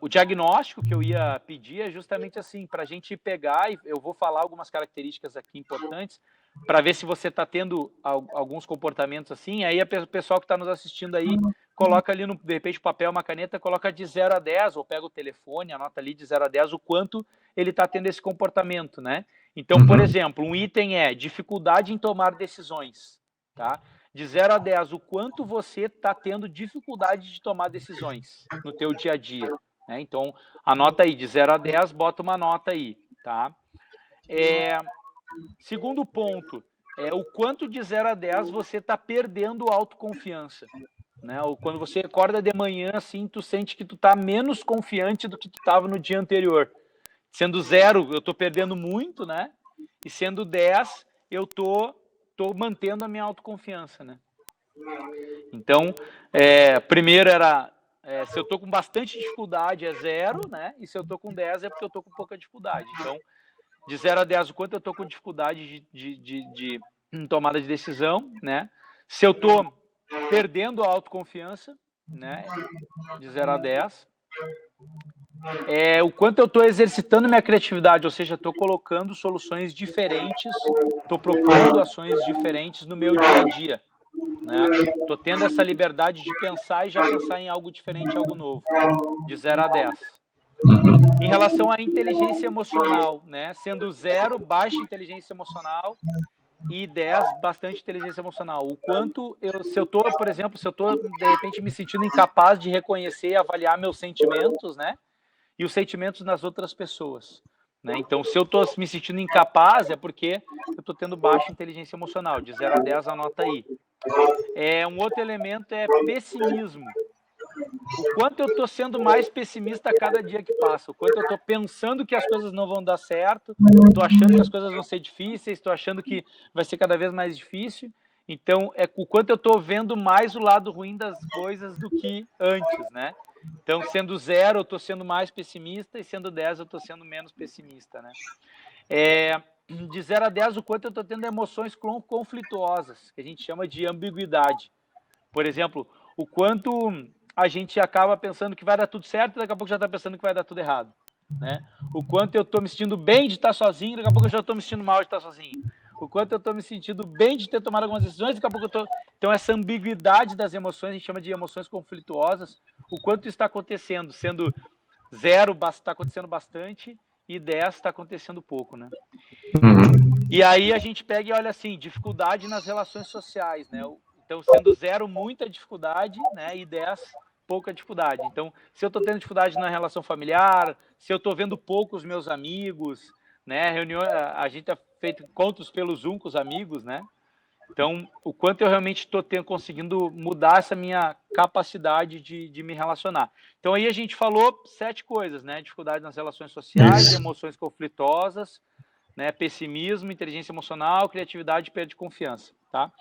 o diagnóstico que eu ia pedir é justamente assim, para a gente pegar, e eu vou falar algumas características aqui importantes, para ver se você está tendo alguns comportamentos assim. Aí o pessoal que está nos assistindo aí, coloca ali, de repente, papel, uma caneta, coloca de 0 a 10, ou pega o telefone, anota ali de 0 a 10 o quanto ele está tendo esse comportamento, né? Então, por exemplo, um item é dificuldade em tomar decisões, tá? De 0 a 10, o quanto você está tendo dificuldade de tomar decisões no teu dia a dia, né? Então, anota aí, de 0 a 10, bota uma nota aí, tá? Segundo ponto, o quanto de 0 a 10 você está perdendo autoconfiança, né? Ou quando você acorda de manhã, assim, tu sente que tu tá menos confiante do que tu estava no dia anterior. Sendo 0, eu estou perdendo muito, né? E sendo 10, eu tô mantendo a minha autoconfiança, né? Então, primeiro era, se eu estou com bastante dificuldade é 0, né? E se eu estou com 10 é porque eu estou com pouca dificuldade. Então, de 0 a 10, o quanto eu estou com dificuldade de tomada de decisão, né? Se eu estou perdendo a autoconfiança, né? De 0 a 10. O quanto eu estou exercitando minha criatividade, ou seja, estou colocando soluções diferentes, estou propondo ações diferentes no meu dia a dia, né? Estou tendo essa liberdade de pensar e já pensar em algo diferente, algo novo, de 0 a 10. Em relação à inteligência emocional, né? Sendo 0, baixa inteligência emocional, e 10, bastante inteligência emocional. O quanto se eu estou, por exemplo, se eu estou, de repente, me sentindo incapaz de reconhecer e avaliar meus sentimentos, né? E os sentimentos nas outras pessoas, né? Então, se eu estou me sentindo incapaz, é porque eu estou tendo baixa inteligência emocional. De 0 a 10, anota aí. Um outro elemento é pessimismo. O quanto eu estou sendo mais pessimista a cada dia que passa, o quanto eu estou pensando que as coisas não vão dar certo, estou achando que as coisas vão ser difíceis, estou achando que vai ser cada vez mais difícil. Então, o quanto eu estou vendo mais o lado ruim das coisas do que antes, né? Então, sendo 0, eu estou sendo mais pessimista, e sendo 10, eu estou sendo menos pessimista, né? De 0 a 10, o quanto eu estou tendo emoções conflituosas, que a gente chama de ambiguidade. Por exemplo, o quanto a gente acaba pensando que vai dar tudo certo, e daqui a pouco já está pensando que vai dar tudo errado, né? O quanto eu estou me sentindo bem de estar sozinho, daqui a pouco eu já estou me sentindo mal de estar sozinho. O quanto eu estou me sentindo bem de ter tomado algumas decisões, daqui a pouco eu estou... Então, essa ambiguidade das emoções, a gente chama de emoções conflituosas, o quanto isso está acontecendo, sendo 0 está acontecendo bastante, e 10 está acontecendo pouco, né? E aí a gente pega e olha assim, dificuldade nas relações sociais, né? Então, sendo 0, muita dificuldade, né? E 10, pouca dificuldade. Então, se eu estou tendo dificuldade na relação familiar, se eu estou vendo pouco os meus amigos, né? Reunião, a gente é feito encontros pelo Zoom com os amigos, né? Então, o quanto eu realmente estou conseguindo mudar essa minha capacidade de me relacionar. Então, aí a gente falou 7 coisas, né? Dificuldade nas relações sociais, Isso. emoções conflitosas, né? Pessimismo, inteligência emocional, criatividade e perda de confiança, tá?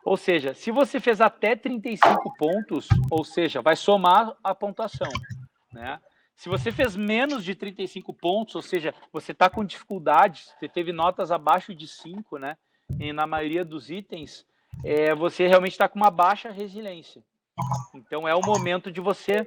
Ou seja, se você fez até 35 pontos, ou seja, vai somar a pontuação, né? Se você fez menos de 35 pontos, ou seja, você está com dificuldades, você teve notas abaixo de 5, né? E na maioria dos itens, você realmente está com uma baixa resiliência. Então, é o momento de você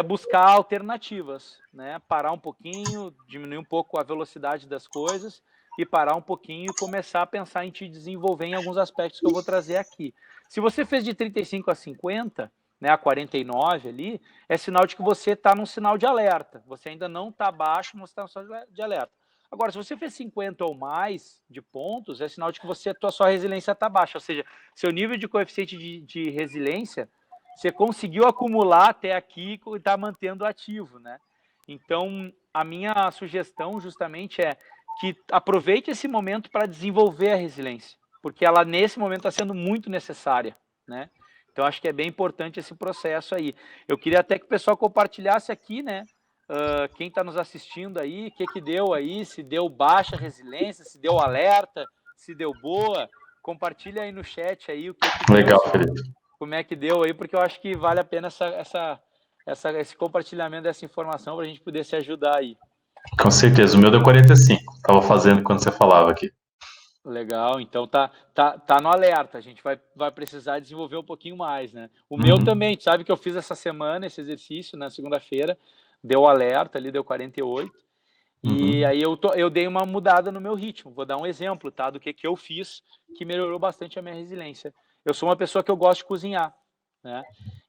buscar alternativas, né? Parar um pouquinho, diminuir um pouco a velocidade das coisas e parar um pouquinho e começar a pensar em te desenvolver em alguns aspectos que eu vou trazer aqui. Se você fez de 35 a 50, né, a 49 ali, é sinal de que você está num sinal de alerta. Você ainda não está abaixo, mas está num sinal de alerta. Agora, se você fez 50 ou mais de pontos, é sinal de que a sua resiliência está baixa, ou seja, seu nível de coeficiente de resiliência você conseguiu acumular até aqui e está mantendo ativo, né? Então, a minha sugestão justamente é que aproveite esse momento para desenvolver a resiliência, porque ela nesse momento está sendo muito necessária, né? Então, acho que é bem importante esse processo aí. Eu queria até que o pessoal compartilhasse aqui, né? Quem está nos assistindo aí, o que deu aí, se deu baixa resiliência, se deu alerta, se deu boa. Compartilha aí no chat aí o que deu, Legal, Felipe. como é que deu aí, porque eu acho que vale a pena esse compartilhamento dessa informação para a gente poder se ajudar aí. Com certeza. O meu deu 45. Estava fazendo quando você falava aqui. Legal, então tá no alerta, a gente vai precisar desenvolver um pouquinho mais, né? O meu também, sabe que eu fiz essa semana esse exercício na segunda-feira, deu alerta ali, deu 48, e aí eu dei uma mudada no meu ritmo. Vou dar um exemplo, tá, do que eu fiz que melhorou bastante a minha resiliência. Eu sou uma pessoa que eu gosto de cozinhar, né?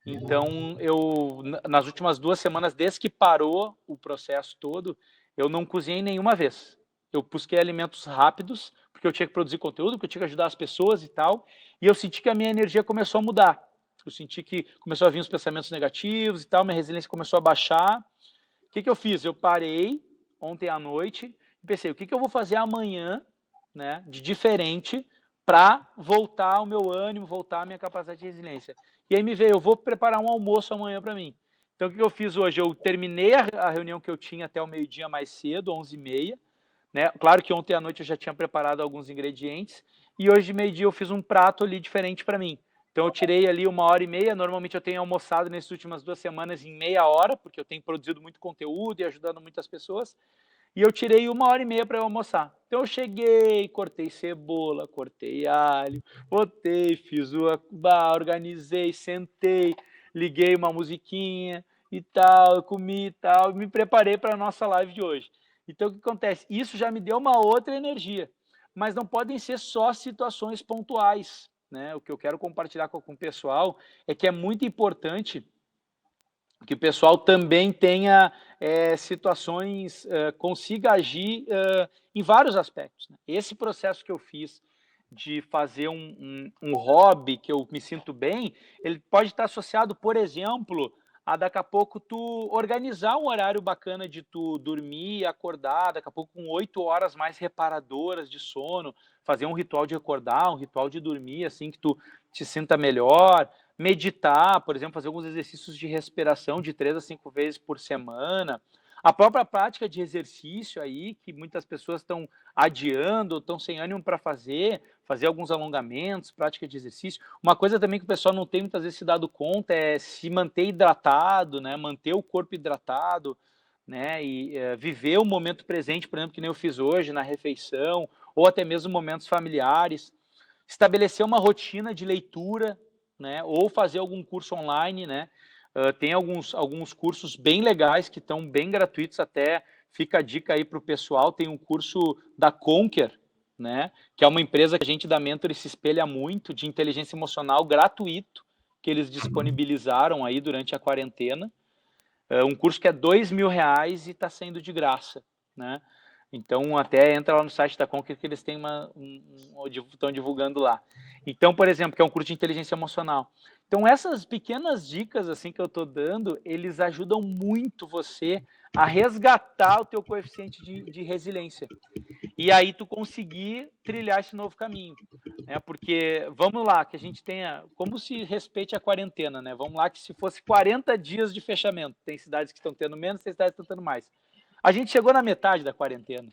Então, nas últimas 2 semanas, desde que parou o processo todo, eu não cozinhei nenhuma vez. Eu busquei alimentos rápidos, porque eu tinha que produzir conteúdo, porque eu tinha que ajudar as pessoas e tal, e eu senti que a minha energia começou a mudar. Eu senti que começou a vir os pensamentos negativos e tal, minha resiliência começou a baixar. O que eu fiz? Eu parei ontem à noite e pensei, o que eu vou fazer amanhã, né, de diferente para voltar o meu ânimo, voltar a minha capacidade de resiliência. E aí me veio, eu vou preparar um almoço amanhã para mim. Então, o que eu fiz hoje? Eu terminei a reunião que eu tinha até o meio-dia mais cedo, 11h30, né? Claro que ontem à noite eu já tinha preparado alguns ingredientes, e hoje de meio-dia eu fiz um prato ali diferente para mim. Então eu tirei ali 1h30, normalmente eu tenho almoçado nessas últimas 2 semanas em meia hora, porque eu tenho produzido muito conteúdo e ajudando muitas pessoas, e eu tirei 1h30 para eu almoçar. Então eu cheguei, cortei cebola, cortei alho, botei, fiz organizei, sentei, liguei uma musiquinha e tal, comi e tal, me preparei para a nossa live de hoje. Então, o que acontece? Isso já me deu uma outra energia, mas não podem ser só situações pontuais, né? O que eu quero compartilhar com o pessoal é que é muito importante que o pessoal também tenha situações, consiga agir em vários aspectos, né? Esse processo que eu fiz de fazer um hobby que eu me sinto bem, ele pode estar associado, por exemplo, a daqui a pouco tu organizar um horário bacana de tu dormir e acordar, daqui a pouco com 8 horas mais reparadoras de sono, fazer um ritual de acordar, um ritual de dormir, assim, que tu te sinta melhor, meditar, por exemplo, fazer alguns exercícios de respiração de 3 a 5 vezes por semana, a própria prática de exercício aí, que muitas pessoas estão adiando, estão sem ânimo para fazer alguns alongamentos, prática de exercício. Uma coisa também que o pessoal não tem muitas vezes se dado conta é se manter hidratado, né? Manter o corpo hidratado, né? E viver o momento presente, por exemplo, que nem eu fiz hoje na refeição, ou até mesmo momentos familiares. Estabelecer uma rotina de leitura, né? Ou fazer algum curso online, né? Tem alguns cursos bem legais que estão bem gratuitos até. Fica a dica aí para o pessoal. Tem um curso da Conquer, né? Que é uma empresa que a gente da Mentor se espelha muito, de inteligência emocional gratuito, que eles disponibilizaram aí durante a quarentena. Um curso que é R$2.000 e está sendo de graça, né? Então, até entra lá no site da Conquer que eles têm estão divulgando lá. Então, por exemplo, que é um curso de inteligência emocional. Então, essas pequenas dicas assim que eu estou dando, eles ajudam muito você a resgatar o teu coeficiente de resiliência. e aí tu conseguir trilhar esse novo caminho, né? Porque, vamos lá, que a gente tenha, como se respeite a quarentena, né? Vamos lá que se fosse 40 dias de fechamento, tem cidades que estão tendo menos, tem cidades que estão tendo mais. A gente chegou na metade da quarentena,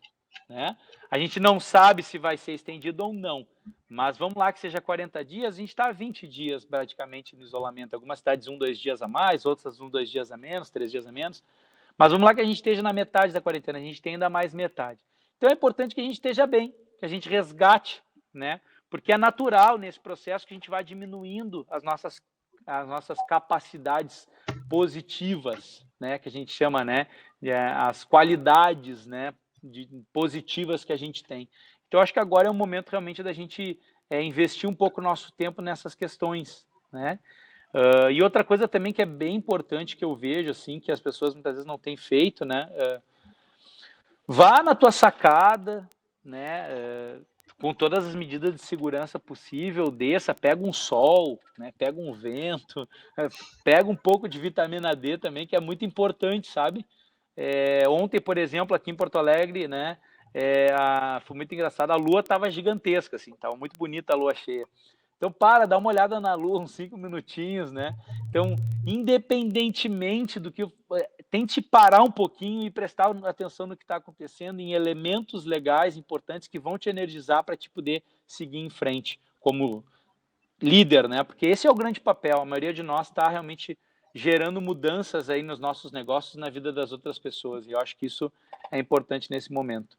né? A gente não sabe se vai ser estendido ou não, mas vamos lá que seja 40 dias, a gente está 20 dias praticamente no isolamento. Algumas cidades 2 dias a mais, outras 2 dias a menos, 3 dias a menos. Mas vamos lá que a gente esteja na metade da quarentena, a gente tem ainda mais metade. Então é importante que a gente esteja bem, que a gente resgate, né? Porque é natural nesse processo que a gente vai diminuindo as nossas capacidades positivas, né? Que a gente chama, né? As qualidades, né? Positivas que a gente tem. Então acho que agora é o momento realmente da gente investir um pouco o nosso tempo nessas questões, né? E outra coisa também que é bem importante que eu vejo, assim, que as pessoas muitas vezes não têm feito, né? Vá na tua sacada, né? Com todas as medidas de segurança possível, desça, pega um sol, né? Pega um vento, pega um pouco de vitamina D também, que é muito importante, sabe? Ontem, por exemplo, aqui em Porto Alegre, né? Foi muito engraçado, a lua estava gigantesca, assim, estava muito bonita a lua cheia. Então, dá uma olhada na lua, uns 5 minutinhos, né? Então, independentemente do que... Tente parar um pouquinho e prestar atenção no que está acontecendo, em elementos legais, importantes, que vão te energizar para te poder seguir em frente como líder, né? Porque esse é o grande papel. A maioria de nós está realmente gerando mudanças aí nos nossos negócios, na vida das outras pessoas. E eu acho que isso é importante nesse momento.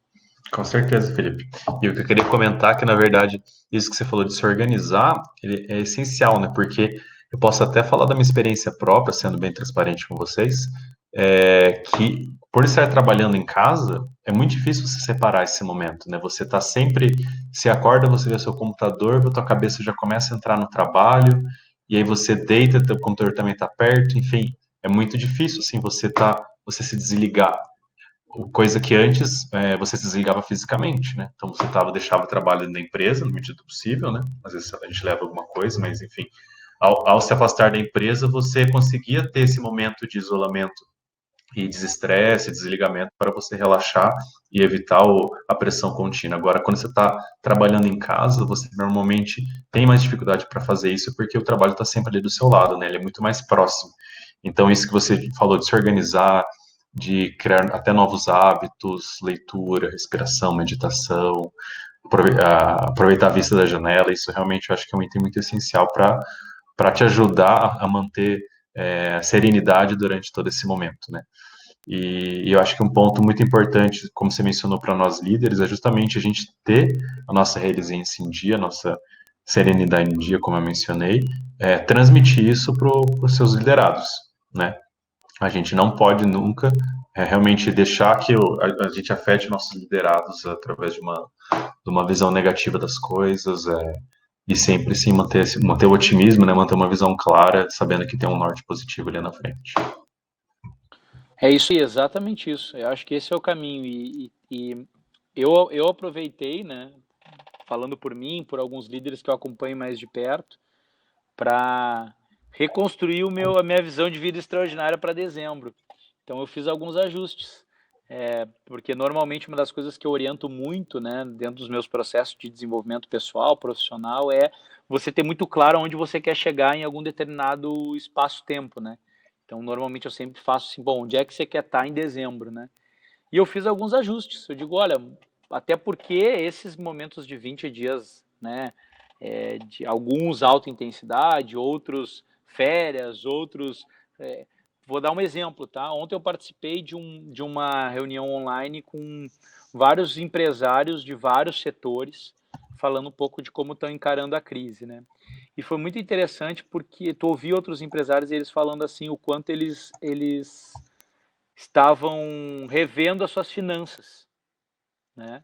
Com certeza, Felipe. E o que eu queria comentar é que, na verdade, isso que você falou de se organizar, ele é essencial, né? Porque eu posso até falar da minha experiência própria, sendo bem transparente com vocês, que por estar trabalhando em casa, é muito difícil você separar esse momento, né? Você tá sempre, se acorda, você vê seu computador, a tua cabeça já começa a entrar no trabalho, e aí você deita, teu computador também tá perto, enfim, é muito difícil, assim, você se desligar. Coisa que antes você se desligava fisicamente, né? Então você deixava o trabalho dentro da empresa, no medida do possível, né? Às vezes a gente leva alguma coisa, mas enfim. Ao se afastar da empresa, você conseguia ter esse momento de isolamento e desestresse, desligamento para você relaxar e evitar a pressão contínua. Agora, quando você está trabalhando em casa, você normalmente tem mais dificuldade para fazer isso porque o trabalho está sempre ali do seu lado, né? Ele é muito mais próximo. Então, isso que você falou de se organizar, de criar até novos hábitos, leitura, respiração, meditação, aproveitar a vista da janela, isso realmente eu acho que é um item muito essencial para te ajudar a manter serenidade durante todo esse momento, né? E eu acho que um ponto muito importante, como você mencionou para nós líderes, é justamente a gente ter a nossa resiliência em dia, a nossa serenidade em dia, como eu mencionei, transmitir isso para os seus liderados, né? A gente não pode nunca realmente deixar que a gente afete nossos liderados através de uma visão negativa das coisas, e sempre sim manter o otimismo, né? Manter uma visão clara, sabendo que tem um norte positivo ali na frente. É isso aí, exatamente isso. Eu acho que esse é o caminho. E eu aproveitei, né, falando por mim, por alguns líderes que eu acompanho mais de perto, para reconstruir a minha visão de vida extraordinária para dezembro. Então eu fiz alguns ajustes, porque normalmente uma das coisas que eu oriento muito, né, dentro dos meus processos de desenvolvimento pessoal, profissional, é você ter muito claro onde você quer chegar em algum determinado espaço-tempo, né? Então normalmente eu sempre faço assim, bom, onde é que você quer estar em dezembro, né? E eu fiz alguns ajustes. Eu digo, olha, até porque esses momentos de 20 dias, né, de alguns alta intensidade, outros férias, outros... vou dar um exemplo, tá? Ontem eu participei de uma reunião online com vários empresários de vários setores, falando um pouco de como estão encarando a crise, né? E foi muito interessante porque tu ouvi outros empresários e eles falando assim o quanto eles estavam revendo as suas finanças, né?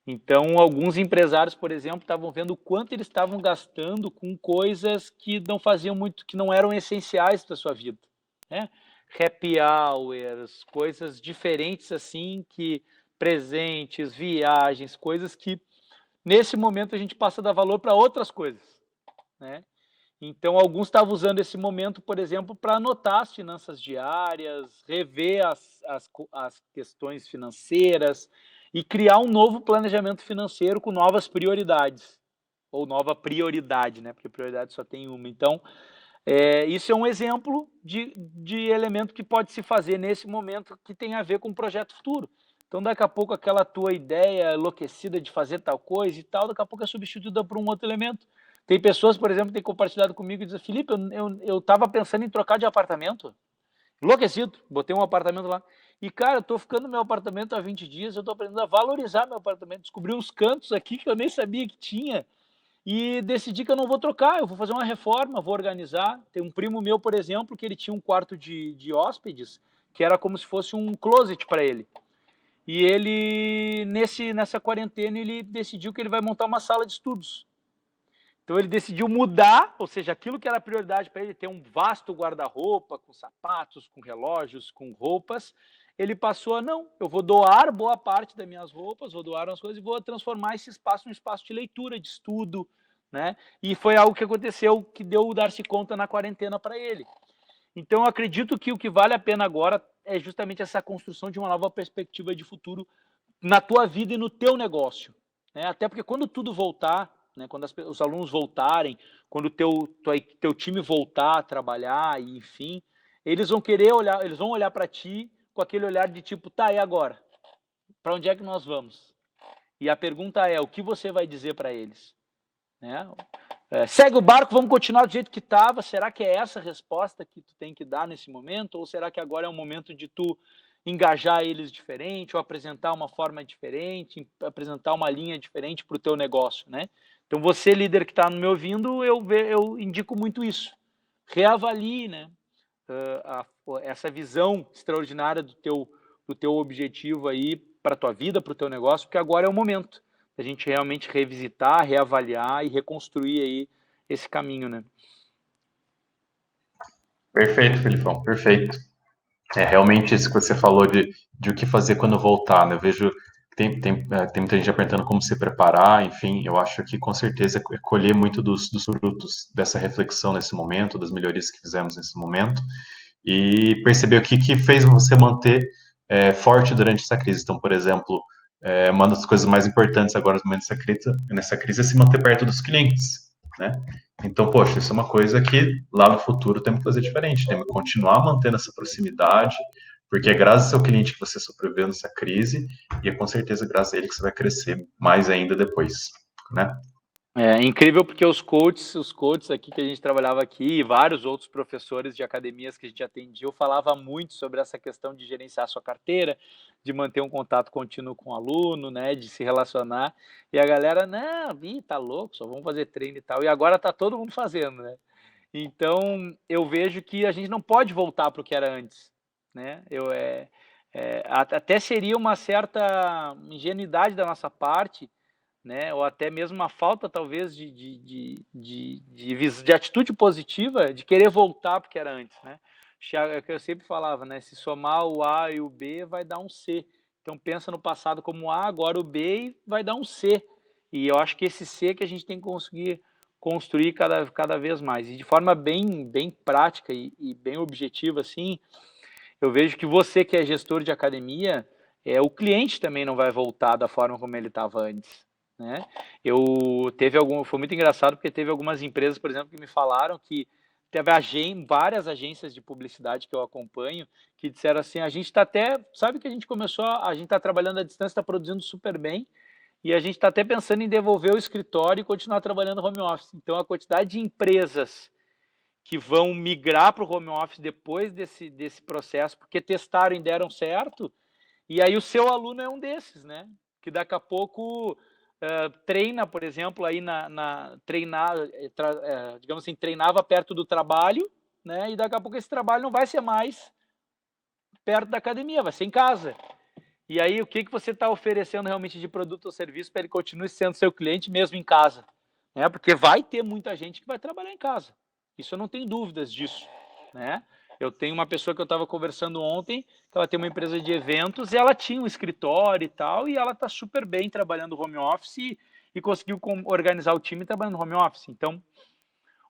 Então, alguns empresários, por exemplo, estavam vendo o quanto eles estavam gastando com coisas que não faziam muito, que não eram essenciais para sua vida, né? Happy hours, coisas diferentes assim, que presentes, viagens, coisas que nesse momento a gente passa a dar valor para outras coisas, né? Então, alguns estavam usando esse momento, por exemplo, para anotar as finanças diárias, rever as questões financeiras e criar um novo planejamento financeiro com novas prioridades, ou nova prioridade, né? Porque prioridade só tem uma. Então, isso é um exemplo de elemento que pode se fazer nesse momento que tem a ver com o projeto futuro. Então, daqui a pouco, aquela tua ideia enlouquecida de fazer tal coisa e tal, daqui a pouco é substituída por um outro elemento. Tem pessoas, por exemplo, que têm compartilhado comigo e dizem, Felipe, eu estava pensando em trocar de apartamento. Enlouquecido, botei um apartamento lá. E, cara, eu tô ficando no meu apartamento há 20 dias, eu tô aprendendo a valorizar meu apartamento, descobri uns cantos aqui que eu nem sabia que tinha, e decidi que eu não vou trocar, eu vou fazer uma reforma, vou organizar. Tem um primo meu, por exemplo, que ele tinha um quarto de hóspedes, que era como se fosse um closet para ele. E ele, nessa quarentena, ele decidiu que ele vai montar uma sala de estudos. Então ele decidiu mudar, ou seja, aquilo que era prioridade para ele, ter um vasto guarda-roupa, com sapatos, com relógios, com roupas, ele passou a, não, eu vou doar boa parte das minhas roupas, vou doar umas coisas e vou transformar esse espaço num espaço de leitura, de estudo, né? E foi algo que aconteceu, que deu o dar-se conta na quarentena para ele. Então eu acredito que o que vale a pena agora é justamente essa construção de uma nova perspectiva de futuro na tua vida e no teu negócio, né? Até porque quando tudo voltar, né, quando os alunos voltarem, quando o teu time voltar a trabalhar, e enfim, eles vão querer olhar, eles vão olhar para ti com aquele olhar de tipo, tá, e agora? Para onde é que nós vamos? E a pergunta é, o que você vai dizer para eles? Né? Segue o barco, vamos continuar do jeito que estava. Será que é essa a resposta que tu tem que dar nesse momento? Ou será que agora é um momento de tu engajar eles diferente, ou apresentar uma forma diferente, apresentar uma linha diferente para o teu negócio, né? Então, você, líder que está me ouvindo, eu indico muito isso. Reavalie, né, essa visão extraordinária do teu objetivo aí para a tua vida, para o teu negócio, porque agora é o momento da gente realmente revisitar, reavaliar e reconstruir aí esse caminho, né? Perfeito, Felipão, perfeito. É realmente isso que você falou de o que fazer quando voltar, né? Eu vejo tem muita gente já perguntando como se preparar, enfim, eu acho que com certeza é colher muito dos frutos dessa reflexão nesse momento, das melhorias que fizemos nesse momento, e perceber o que fez você manter forte durante essa crise. Então, por exemplo, uma das coisas mais importantes agora no momento nessa crise é se manter perto dos clientes, né? Então, poxa, isso é uma coisa que lá no futuro temos que fazer diferente, temos que continuar mantendo essa proximidade, porque é graças ao cliente que você sobreviveu nessa crise e é com certeza graças a ele que você vai crescer mais ainda depois, né? É incrível porque os coaches aqui que a gente trabalhava aqui e vários outros professores de academias que a gente atendia, eu falava muito sobre essa questão de gerenciar a sua carteira, de manter um contato contínuo com o aluno, né, de se relacionar. E a galera, não, tá louco, só vamos fazer treino e tal. E agora tá todo mundo fazendo, né? Então, eu vejo que a gente não pode voltar para o que era antes, né? Até seria uma certa ingenuidade da nossa parte, né? Ou até mesmo uma falta, talvez, de atitude positiva, de querer voltar para o que era antes, né? É o que eu sempre falava, né? Se somar o A e o B, vai dar um C. Então, pensa no passado como A, agora o B e vai dar um C. E eu acho que esse C que a gente tem que conseguir construir cada vez mais. E de forma bem prática e bem objetiva, assim, eu vejo que você que é gestor de academia, o cliente também não vai voltar da forma como ele estava antes, né? Foi muito engraçado porque teve algumas empresas, por exemplo, que me falaram que teve várias agências de publicidade que eu acompanho que disseram assim, a gente está até, sabe que a gente está trabalhando à distância, está produzindo super bem, e a gente está até pensando em devolver o escritório e continuar trabalhando home office. Então, a quantidade de empresas que vão migrar para o home office depois desse processo, porque testaram e deram certo, e aí o seu aluno é um desses, né? Que daqui a pouco treina, por exemplo, aí digamos assim, treinava perto do trabalho, né? E daqui a pouco esse trabalho não vai ser mais perto da academia, vai ser em casa. E aí, o que você está oferecendo realmente de produto ou serviço para ele continue sendo seu cliente mesmo em casa? Né? Porque vai ter muita gente que vai trabalhar em casa. Isso eu não tenho dúvidas disso. Né? Eu tenho uma pessoa que eu estava conversando ontem, que ela tem uma empresa de eventos e ela tinha um escritório e tal, e ela está super bem trabalhando home office e conseguiu organizar o time trabalhando home office. Então,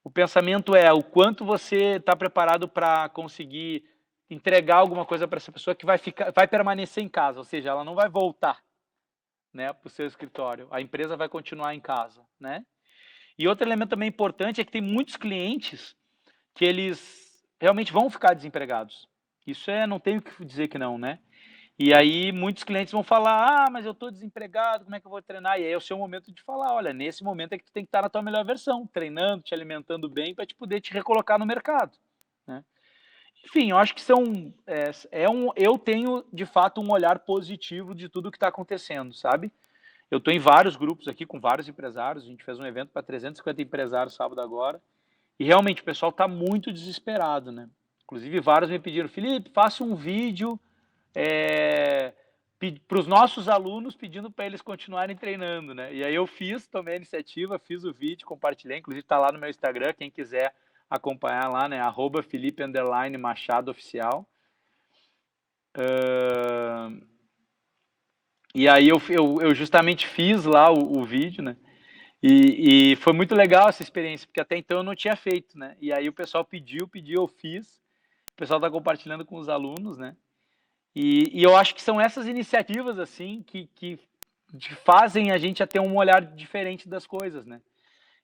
o pensamento é o quanto você está preparado para conseguir entregar alguma coisa para essa pessoa que vai permanecer em casa, ou seja, ela não vai voltar, né, para o seu escritório. A empresa vai continuar em casa, né? E outro elemento também importante é que tem muitos clientes que eles realmente vão ficar desempregados. Isso não tenho que dizer que não, né? E aí muitos clientes vão falar, mas eu estou desempregado, como é que eu vou treinar? E aí é o seu momento de falar, olha, nesse momento é que tu tem que estar na tua melhor versão, treinando, te alimentando bem para te poder te recolocar no mercado, né? Enfim, eu acho que eu tenho de fato um olhar positivo de tudo que está acontecendo, sabe? Eu estou em vários grupos aqui com vários empresários, a gente fez um evento para 350 empresários sábado agora, e realmente o pessoal está muito desesperado, né? Inclusive vários me pediram, Felipe, faça um vídeo para os nossos alunos pedindo para eles continuarem treinando, né? E aí eu tomei a iniciativa, fiz o vídeo, compartilhei, inclusive está lá no meu Instagram, quem quiser acompanhar lá, né? @Felipe_Machado Oficial. E aí eu justamente fiz lá o vídeo, né? E foi muito legal essa experiência, porque até então eu não tinha feito, né? E aí o pessoal pediu, eu fiz. O pessoal está compartilhando com os alunos, né? E eu acho que são essas iniciativas, assim, que fazem a gente a ter um olhar diferente das coisas, né?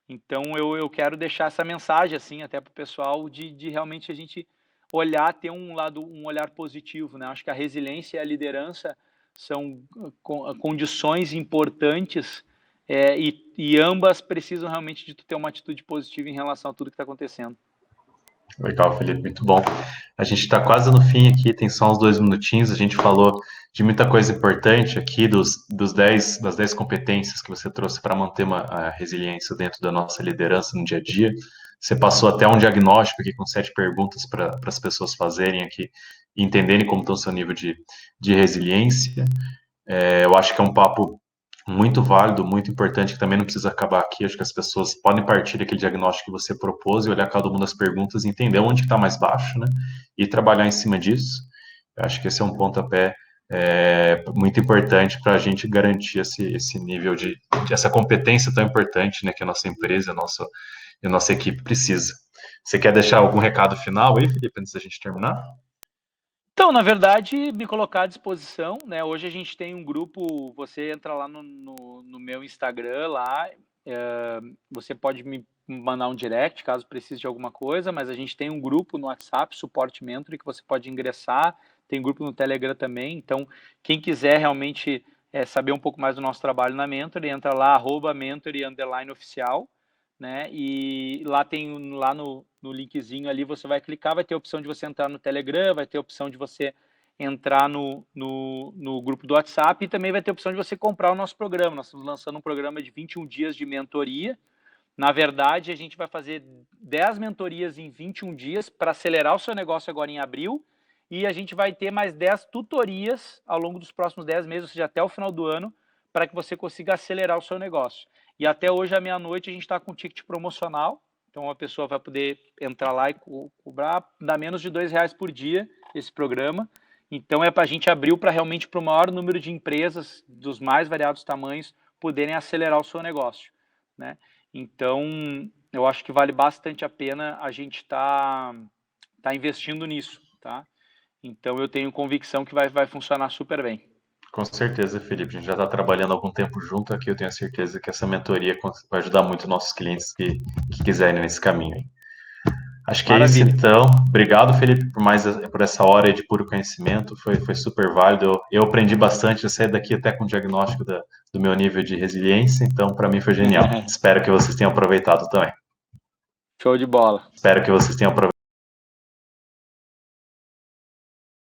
Então eu quero deixar essa mensagem, assim, até para o pessoal, de realmente a gente olhar, ter um olhar positivo, né? Acho que a resiliência e a liderança são condições importantes e ambas precisam realmente de tu ter uma atitude positiva em relação a tudo que está acontecendo. Legal, Felipe, muito bom. A gente está quase no fim aqui, tem só uns 2 minutinhos. A gente falou de muita coisa importante aqui, das 10 competências que você trouxe para manter a resiliência dentro da nossa liderança no dia a dia. Você passou até um diagnóstico aqui com 7 perguntas para as pessoas fazerem aqui e entenderem como está o seu nível de resiliência. Eu acho que é um papo muito válido, muito importante, que também não precisa acabar aqui. Acho que as pessoas podem partir daquele diagnóstico que você propôs e olhar cada uma das perguntas e entender onde está mais baixo, né? E trabalhar em cima disso. Eu acho que esse é um pontapé muito importante para a gente garantir esse nível essa competência tão importante, né, que a nossa empresa, a nossa equipe precisa. Você quer deixar algum recado final aí, Felipe, antes da gente terminar? Então, na verdade, me colocar à disposição, né? Hoje a gente tem um grupo, você entra lá no meu Instagram lá, você pode me mandar um direct caso precise de alguma coisa, mas a gente tem um grupo no WhatsApp, Suporte Mentoring, que você pode ingressar, tem grupo no Telegram também, então quem quiser realmente saber um pouco mais do nosso trabalho na Mentoring, entra lá, @Mentoring_oficial, né? E lá tem lá no linkzinho ali, você vai clicar, vai ter a opção de você entrar no Telegram, vai ter a opção de você entrar no grupo do WhatsApp e também vai ter a opção de você comprar o nosso programa. Nós estamos lançando um programa de 21 dias de mentoria. Na verdade, a gente vai fazer 10 mentorias em 21 dias para acelerar o seu negócio agora em abril e a gente vai ter mais 10 tutorias ao longo dos próximos 10 meses, ou seja, até o final do ano, para que você consiga acelerar o seu negócio. E até hoje, à meia-noite, a gente está com um ticket promocional. Então, a pessoa vai poder entrar lá e cobrar, dá menos de R$2 por dia esse programa. Então, é para a gente abrir para realmente para o maior número de empresas dos mais variados tamanhos poderem acelerar o seu negócio, né? Então, eu acho que vale bastante a pena a gente tá investindo nisso, tá? Então, eu tenho convicção que vai funcionar super bem. Com certeza, Felipe. A gente já está trabalhando há algum tempo junto aqui. Eu tenho certeza que essa mentoria vai ajudar muito nossos clientes que quiserem nesse caminho. Acho que Maravilha. é isso, então. Obrigado, Felipe, por essa hora de puro conhecimento. Foi super válido. Eu aprendi bastante. Eu saí daqui até com o diagnóstico do meu nível de resiliência. Então, para mim, foi genial. Espero que vocês tenham aproveitado também. Show de bola. Espero que vocês tenham aproveitado.